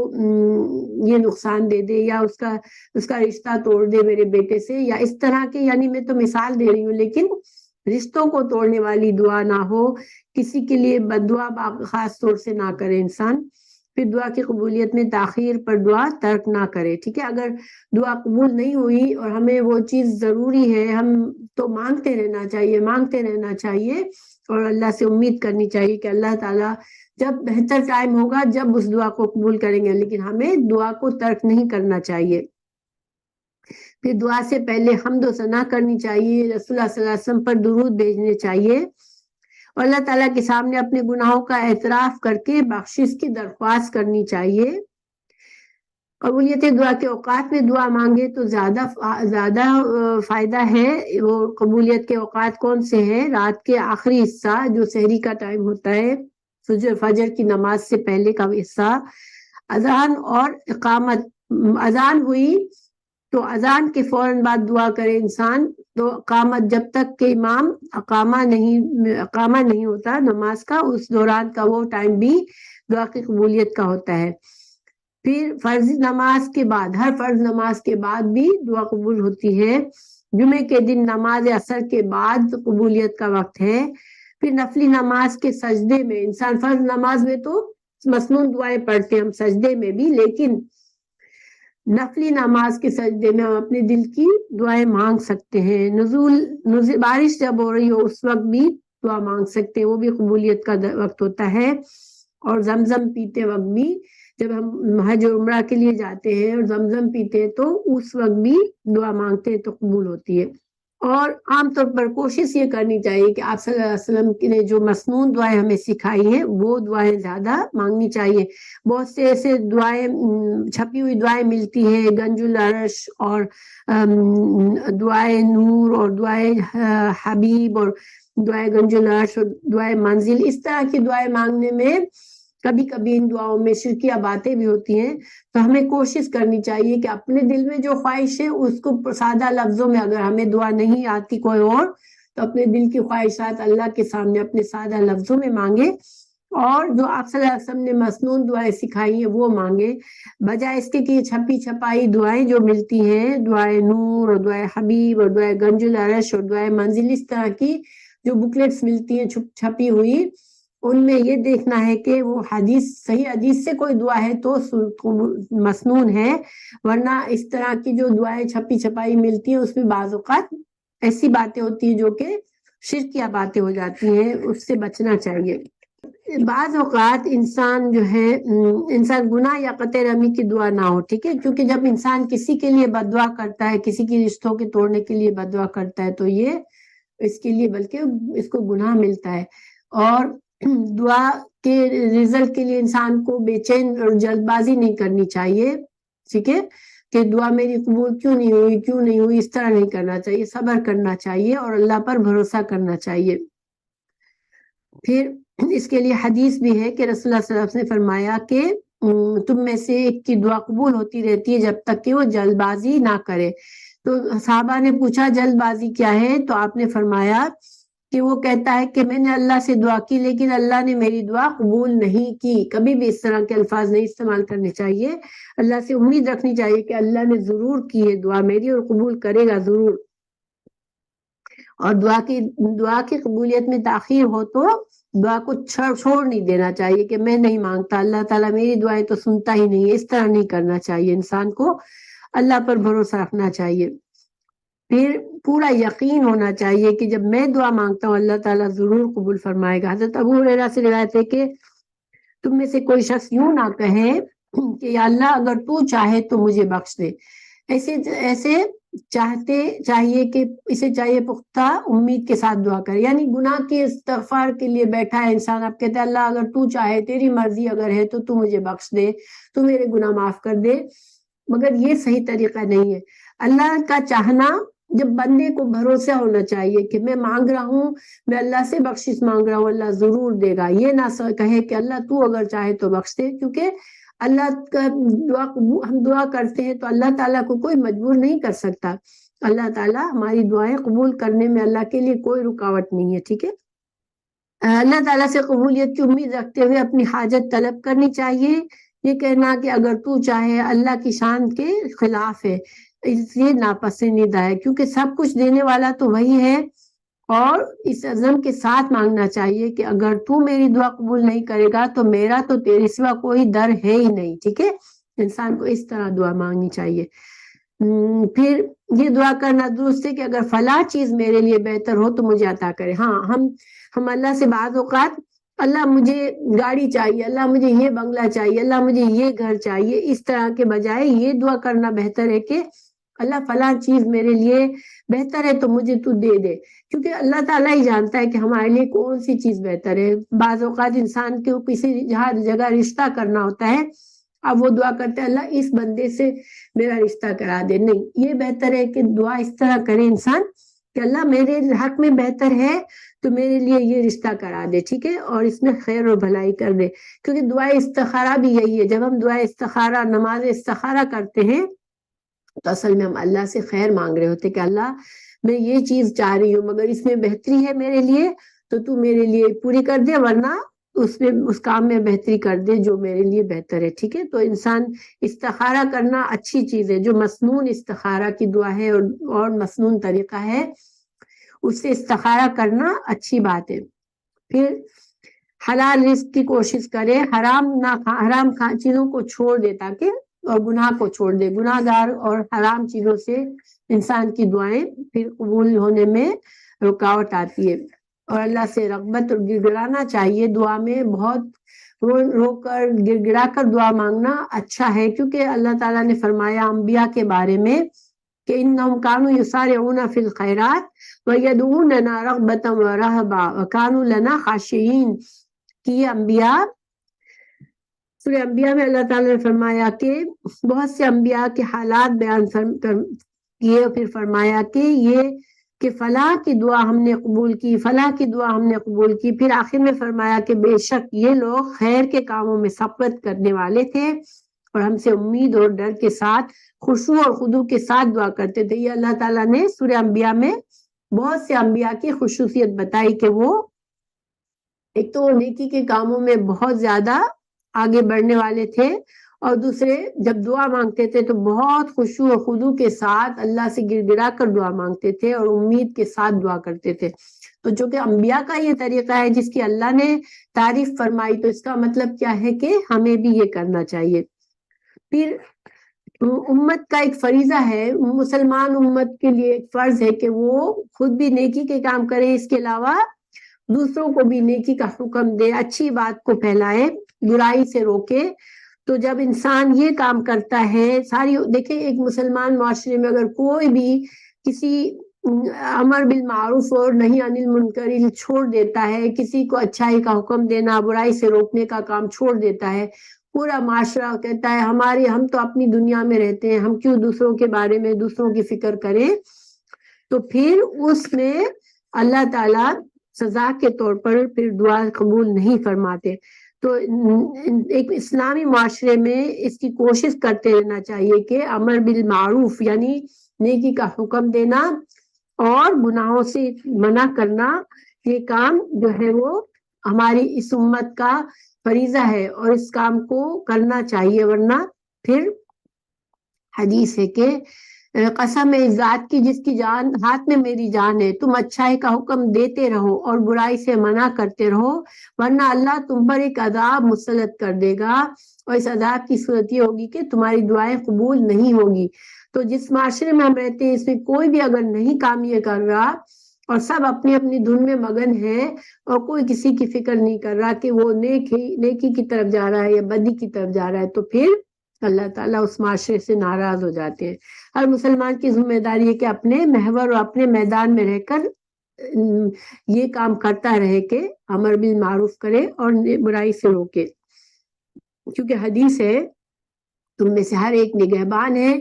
یہ نقصان دے دے، یا اس کا رشتہ توڑ دے میرے بیٹے سے، یا اس طرح کے، یعنی میں تو مثال دے رہی ہوں، لیکن رشتوں کو توڑنے والی دعا نہ ہو، کسی کے لیے بد دعا خاص طور سے نہ کرے انسان۔ پھر دعا کی قبولیت میں تاخیر پر دعا ترک نہ کرے، ٹھیک ہے۔ اگر دعا قبول نہیں ہوئی اور ہمیں وہ چیز ضروری ہے، ہم تو مانگتے رہنا چاہیے، اور اللہ سے امید کرنی چاہیے کہ اللہ تعالیٰ جب بہتر ٹائم ہوگا جب اس دعا کو قبول کریں گے، لیکن ہمیں دعا کو ترک نہیں کرنا چاہیے۔ پھر دعا سے پہلے حمد و ثنا کرنی چاہیے، رسول اللہ صلی اللہ علیہ وسلم پر درود بھیجنے چاہیے، اور اللہ تعالیٰ کے سامنے اپنے گناہوں کا اعتراف کر کے بخشش کی درخواست کرنی چاہیے۔ قبولیت دعا کے اوقات میں دعا مانگے تو زیادہ فائدہ ہے۔ وہ قبولیت کے اوقات کون سے ہیں؟ رات کے آخری حصہ جو سحری کا ٹائم ہوتا ہے، فجر کی نماز سے پہلے کا حصہ، اذان اور اقامت۔ اذان ہوئی تو اذان کے فوراً بعد دعا کرے انسان، تو اقامت جب تک کہ امام اقامہ نہیں ہوتا نماز کا، اس دوران کا وہ ٹائم بھی دعا کی قبولیت کا ہوتا ہے۔ پھر فرض نماز کے بعد، ہر فرض نماز کے بعد بھی دعا قبول ہوتی ہے۔ جمعے کے دن نماز عصر کے بعد قبولیت کا وقت ہے۔ پھر نفلی نماز کے سجدے میں انسان، فرض نماز میں تو مسنون دعائیں پڑھتے ہیں ہم سجدے میں بھی، لیکن نفلی نماز کے سجدے میں ہم اپنے دل کی دعائیں مانگ سکتے ہیں۔ بارش جب ہو رہی ہو اس وقت بھی دعا مانگ سکتے ہیں، وہ بھی قبولیت کا وقت ہوتا ہے۔ اور زمزم پیتے وقت بھی، جب ہم حج و عمرہ کے لیے جاتے ہیں اور زمزم پیتے ہیں تو اس وقت بھی دعا مانگتے ہیں تو قبول ہوتی ہے۔ اور عام طور پر کوشش یہ کرنی چاہیے کہ آپ صلی اللہ علیہ وسلم نے جو مسنون دعائیں ہمیں سکھائی ہیں وہ دعائیں زیادہ مانگنی چاہیے۔ بہت سے ایسے دعائیں، چھپی ہوئی دعائیں ملتی ہیں، گنج العرش اور دعائے نور اور دعائے حبیب اور دعائے گنج العرش اور دعائے منزل، اس طرح کی دعائیں مانگنے میں کبھی کبھی ان دعاؤں میں شرکیہ باتیں بھی ہوتی ہیں، تو ہمیں کوشش کرنی چاہیے کہ اپنے دل میں جو خواہش ہے اس کو سادہ لفظوں میں، اگر ہمیں دعا نہیں آتی کوئی اور، تو اپنے دل کی خواہشات اللہ کے سامنے اپنے سادہ لفظوں میں مانگے، اور جو آپ صلی اللہ علیہ وسلم نے مسنون دعائیں سکھائی ہیں وہ مانگے، بجائے اس کے کہ چھپی چھپائی دعائیں جو ملتی ہیں، دعائے نور اور دعائے حبیب اور دعائے گنج العرش اور دعائے منزل، اس طرح کی جو بکلیٹس ملتی ہیں چھپی ہوئی، ان میں یہ دیکھنا ہے کہ وہ حدیث صحیح حدیث سے کوئی دعا ہے تو مسنون ہے، ورنہ اس طرح کی جو دعائیں چھپی چھپائی ملتی ہیں اس میں بعض اوقات ایسی باتیں ہوتی ہیں جو کہ شرکیہ باتیں ہو جاتی ہیں، اس سے بچنا چاہیے۔ بعض اوقات انسان جو ہے انسان گناہ یا قطع رحمی کی دعا نہ ہو، ٹھیک ہے، کیونکہ جب انسان کسی کے لیے بد دعا کرتا ہے، کسی کی رشتوں کے توڑنے کے لیے بد دعا کرتا ہے تو یہ اس کے لیے بلکہ اس کو گناہ ملتا ہے۔ اور دعا کے رزلٹ کے لیے انسان کو بے چین اور جلد بازی نہیں کرنی چاہیے، ٹھیک ہے، کہ دعا میری قبول کیوں نہیں ہوئی، اس طرح نہیں کرنا چاہیے، صبر کرنا چاہیے اور اللہ پر بھروسہ کرنا چاہیے۔ پھر اس کے لیے حدیث بھی ہے کہ رسول اللہ صلی اللہ علیہ وسلم نے فرمایا کہ تم میں سے ایک کی دعا قبول ہوتی رہتی ہے جب تک کہ وہ جلد بازی نہ کرے۔ تو صحابہ نے پوچھا جلد بازی کیا ہے؟ تو آپ نے فرمایا کہ وہ کہتا ہے کہ میں نے اللہ سے دعا کی لیکن اللہ نے میری دعا قبول نہیں کی۔ کبھی بھی اس طرح کے الفاظ نہیں استعمال کرنے چاہیے، اللہ سے امید رکھنی چاہیے کہ اللہ نے ضرور کی ہے دعا میری اور قبول کرے گا ضرور۔ اور دعا کی قبولیت میں تاخیر ہو تو دعا کو چھوڑ نہیں دینا چاہیے کہ میں نہیں مانگتا، اللہ تعالیٰ میری دعائیں تو سنتا ہی نہیں ہے، اس طرح نہیں کرنا چاہیے۔ انسان کو اللہ پر بھروسہ رکھنا چاہیے، پھر پورا یقین ہونا چاہیے کہ جب میں دعا مانگتا ہوں اللہ تعالیٰ ضرور قبول فرمائے گا۔ حضرت ابو ہریرہ سے روایت ہے کہ تم میں سے کوئی شخص یوں نہ کہے کہ یا اللہ اگر تو چاہے تو مجھے بخش دے، ایسے چاہیے کہ اسے چاہیے پختہ امید کے ساتھ دعا کرے، یعنی گناہ کے استغفار کے لیے بیٹھا ہے انسان، اب کہتے ہیں اللہ اگر تو چاہے، تیری مرضی اگر ہے تو تو مجھے بخش دے، تو میرے گناہ معاف کر دے، مگر یہ صحیح طریقہ نہیں ہے۔ اللہ کا چاہنا، جب بندے کو بھروسہ ہونا چاہیے کہ میں مانگ رہا ہوں، میں اللہ سے بخشش مانگ رہا ہوں، اللہ ضرور دے گا، یہ نہ کہے کہ اللہ تو اگر چاہے تو بخش دے، کیونکہ اللہ کا ہم دعا کرتے ہیں تو اللہ تعالیٰ کو کوئی مجبور نہیں کر سکتا، اللہ تعالیٰ ہماری دعائیں قبول کرنے میں اللہ کے لیے کوئی رکاوٹ نہیں ہے، ٹھیک ہے۔ اللہ تعالیٰ سے قبولیت کی امید رکھتے ہوئے اپنی حاجت طلب کرنی چاہیے۔ یہ کہنا کہ اگر تو چاہے اللہ کی شان کے خلاف ہے، اس لیے ناپسندیدہ ہے، کیونکہ سب کچھ دینے والا تو وہی ہے، اور اس عزم کے ساتھ مانگنا چاہیے کہ اگر تو میری دعا قبول نہیں کرے گا تو میرا تو تیرے سوا کوئی در ہے ہی نہیں، ٹھیک ہے۔ انسان کو اس طرح دعا مانگنی چاہیے۔ پھر یہ دعا کرنا درست ہے کہ اگر فلاں چیز میرے لیے بہتر ہو تو مجھے عطا کرے۔ ہاں، ہم اللہ سے بعض اوقات اللہ مجھے گاڑی چاہیے، اللہ مجھے یہ بنگلہ چاہیے، اللہ مجھے یہ گھر چاہیے، اس طرح کے بجائے یہ دعا کرنا بہتر ہے کہ اللہ فلاں چیز میرے لیے بہتر ہے تو مجھے تو دے دے، کیونکہ اللہ تعالیٰ ہی جانتا ہے کہ ہمارے لیے کون سی چیز بہتر ہے۔ بعض اوقات انسان کو کسی جگہ رشتہ کرنا ہوتا ہے، اب وہ دعا کرتے ہیں اللہ اس بندے سے میرا رشتہ کرا دے، نہیں، یہ بہتر ہے کہ دعا اس طرح کرے انسان کہ اللہ میرے حق میں بہتر ہے تو میرے لیے یہ رشتہ کرا دے، ٹھیک ہے، اور اس میں خیر اور بھلائی کر دے، کیونکہ دعائے استخارہ بھی یہی ہے۔ جب ہم دعائے استخارہ، نماز استخارہ کرتے ہیں تو اصل میں ہم اللہ سے خیر مانگ رہے ہوتے کہ اللہ میں یہ چیز چاہ رہی ہوں مگر اس میں بہتری ہے میرے لیے تو میرے لیے پوری کر دے، ورنہ اس کام میں بہتری کر دے جو میرے لیے بہتر ہے، ٹھیک ہے۔ تو انسان استخارہ کرنا اچھی چیز ہے، جو مسنون استخارہ کی دعا ہے اور مسنون طریقہ ہے، اس سے استخارہ کرنا اچھی بات ہے۔ پھر حلال رزق کی کوشش کرے، حرام چیزوں کو چھوڑ دے تاکہ، اور گناہ کو چھوڑ دے، گناہ گار اور حرام چیزوں سے انسان کی دعائیں پھر قبول ہونے میں رکاوٹ آتی ہے۔ اور اللہ سے رغبت اور گڑ گڑانا چاہیے، دعا میں بہت رو کر گڑ گڑا کر دعا مانگنا اچھا ہے، کیونکہ اللہ تعالیٰ نے فرمایا انبیاء کے بارے میں کہ انہم کانوا یسارعون فی الخیرات ویدعوننا رغبتا ورہبا وکانوا لنا خاشعین، کہ یہ انبیاء، سورہ انبیاء میں اللہ تعالیٰ نے فرمایا کہ بہت سے انبیاء کے حالات بیان کیے، پھر فرمایا کہ فلاں کی دعا ہم نے قبول کی، فلاں کی دعا ہم نے قبول کی، پھر آخر میں فرمایا کہ بے شک یہ لوگ خیر کے کاموں میں سبقت کرنے والے تھے اور ہم سے امید اور ڈر کے ساتھ، خشوع اور خضوع کے ساتھ دعا کرتے تھے۔ یہ اللہ تعالیٰ نے سورہ انبیاء میں بہت سے انبیاء کی خصوصیت بتائی کہ وہ ایک تو نیکی کے کاموں میں بہت زیادہ آگے بڑھنے والے تھے، اور دوسرے جب دعا مانگتے تھے تو بہت خشوع و خضوع کے ساتھ اللہ سے گر گرا کر دعا مانگتے تھے اور امید کے ساتھ دعا کرتے تھے. تو چونکہ انبیاء کا یہ طریقہ ہے جس کی اللہ نے تعریف فرمائی، تو اس کا مطلب کیا ہے کہ ہمیں بھی یہ کرنا چاہیے. پھر امت کا ایک فریضہ ہے، مسلمان امت کے لیے ایک فرض ہے کہ وہ خود بھی نیکی کے کام کرے، اس کے علاوہ دوسروں کو بھی نیکی کا حکم دے، اچھی بات کو پھیلائے، برائی سے روکے. تو جب انسان یہ کام کرتا ہے، ساری دیکھیں ایک مسلمان معاشرے میں اگر کوئی بھی کسی امر بالمعروف اور نہی عن المنکر چھوڑ دیتا ہے، کسی کو اچھائی کا حکم دینا، برائی سے روکنے کا کام چھوڑ دیتا ہے، پورا معاشرہ کہتا ہے ہم تو اپنی دنیا میں رہتے ہیں، ہم کیوں دوسروں کے بارے میں دوسروں کی فکر کریں. تو پھر اس میں اللہ تعالی سزا کے طور پر پھر دعا قبول نہیں فرماتے. تو ایک اسلامی معاشرے میں اس کی کوشش کرتے رہنا چاہیے کہ امر بالمعروف یعنی نیکی کا حکم دینا اور گناہوں سے منع کرنا، یہ کام جو ہے وہ ہماری اس امت کا فریضہ ہے اور اس کام کو کرنا چاہیے. ورنہ پھر حدیث ہے کہ قسم ہے ذات کی جس کی جان ہاتھ میں میری جان ہے، تم اچھائی کا حکم دیتے رہو اور برائی سے منع کرتے رہو، ورنہ اللہ تم پر ایک عذاب مسلط کر دے گا، اور اس عذاب کی صورت یہ ہوگی کہ تمہاری دعائیں قبول نہیں ہوگی. تو جس معاشرے میں ہم رہتے ہیں اس میں کوئی بھی اگر نہیں کام یہ کر رہا اور سب اپنی اپنی دھن میں مگن ہے اور کوئی کسی کی فکر نہیں کر رہا کہ وہ نیکی کی طرف جا رہا ہے یا بدی کی طرف جا رہا ہے، تو پھر اللہ تعالیٰ اس معاشرے سے ناراض ہو جاتے ہیں. ہر مسلمان کی ذمہ داری ہے کہ اپنے محور اور اپنے میدان میں رہ کر یہ کام کرتا رہے کہ امر بالمعروف کرے اور برائی سے روکے. کیونکہ حدیث ہے تم میں سے ہر ایک نگہبان ہے،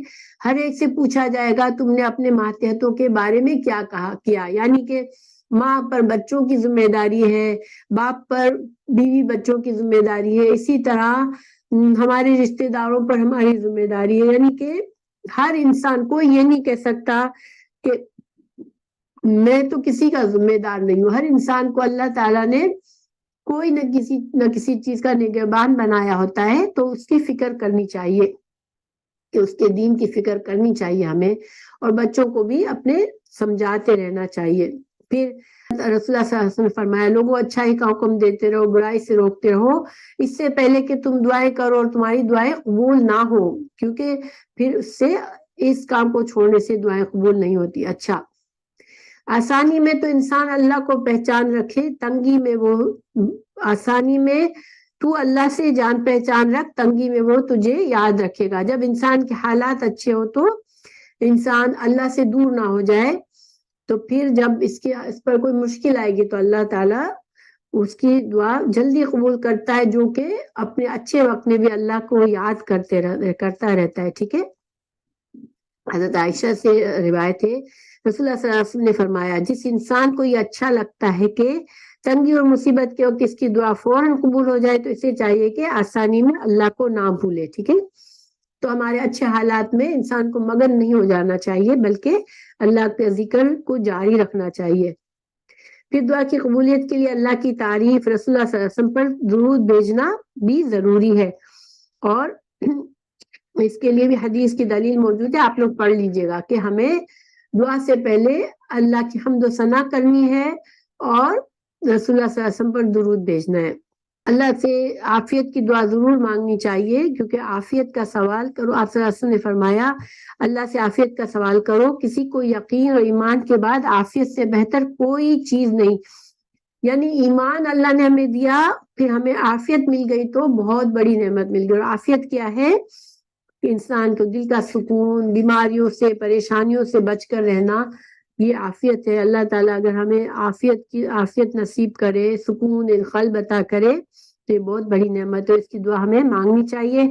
ہر ایک سے پوچھا جائے گا تم نے اپنے ماتحتوں کے بارے میں کیا کیا. یعنی کہ ماں پر بچوں کی ذمہ داری ہے، باپ پر بیوی بچوں کی ذمہ داری ہے، اسی طرح ہمارے رشتہ داروں پر ہماری ذمہ داری ہے. یعنی کہ ہر انسان کو یہ نہیں کہہ سکتا کہ میں تو کسی کا ذمہ دار نہیں ہوں. ہر انسان کو اللہ تعالیٰ نے کوئی نہ کسی چیز کا نگہبان بنایا ہوتا ہے، تو اس کی فکر کرنی چاہیے کہ اس کے دین کی فکر کرنی چاہیے ہمیں، اور بچوں کو بھی اپنے سمجھاتے رہنا چاہیے. پھر رسول اللہ صلی اللہ علیہ وسلم نے فرمایا لوگوں اچھائی کا حکم دیتے رہو، برائی سے روکتے رہو، اس سے پہلے کہ تم دعائیں کرو اور تمہاری دعائیں قبول نہ ہو، کیونکہ پھر اس کام کو چھوڑنے سے دعائیں قبول نہیں ہوتی. اچھا، آسانی میں تو انسان اللہ کو پہچان رکھے، تنگی میں وہ آسانی میں تو اللہ سے جان پہچان رکھ، تنگی میں وہ تجھے یاد رکھے گا. جب انسان کے حالات اچھے ہو تو انسان اللہ سے دور نہ ہو جائے، تو پھر جب اس پر کوئی مشکل آئے گی تو اللہ تعالیٰ اس کی دعا جلدی قبول کرتا ہے، جو کہ اپنے اچھے وقت میں بھی اللہ کو یاد کرتا رہتا ہے. ٹھیک ہے. حضرت عائشہ سے روایت ہے رسول اللہ صلی اللہ علیہ وسلم نے فرمایا جس انسان کو یہ اچھا لگتا ہے کہ تنگی اور مصیبت کے وقت اس کی دعا فوراً قبول ہو جائے، تو اسے چاہیے کہ آسانی میں اللہ کو نہ بھولے. ٹھیک ہے. تو ہمارے اچھے حالات میں انسان کو مگن نہیں ہو جانا چاہیے، بلکہ اللہ کے ذکر کو جاری رکھنا چاہیے. پھر دعا کی قبولیت کے لیے اللہ کی تعریف، رسول اللہ صلی اللہ علیہ وسلم پر درود بھیجنا بھی ضروری ہے، اور اس کے لیے بھی حدیث کی دلیل موجود ہے، آپ لوگ پڑھ لیجئے گا کہ ہمیں دعا سے پہلے اللہ کی حمد و ثنا کرنی ہے اور رسول اللہ صلی اللہ علیہ وسلم پر درود بھیجنا ہے. اللہ سے عافیت کی دعا ضرور مانگنی چاہیے، کیونکہ عافیت کا سوال کرو، آپ صلی اللہ علیہ وسلم نے فرمایا اللہ سے عافیت کا سوال کرو، کسی کو یقین اور ایمان کے بعد عافیت سے بہتر کوئی چیز نہیں. یعنی ایمان اللہ نے ہمیں دیا، پھر ہمیں عافیت مل گئی تو بہت بڑی نعمت مل گئی. اور عافیت کیا ہے کہ انسان کو دل کا سکون، بیماریوں سے پریشانیوں سے بچ کر رہنا، یہ عافیت ہے. اللہ تعالیٰ اگر ہمیں عافیت نصیب کرے، سکون القلب عطا کرے، تو یہ بہت بڑی نعمت ہے. اس کی دعا ہمیں مانگنی چاہیے.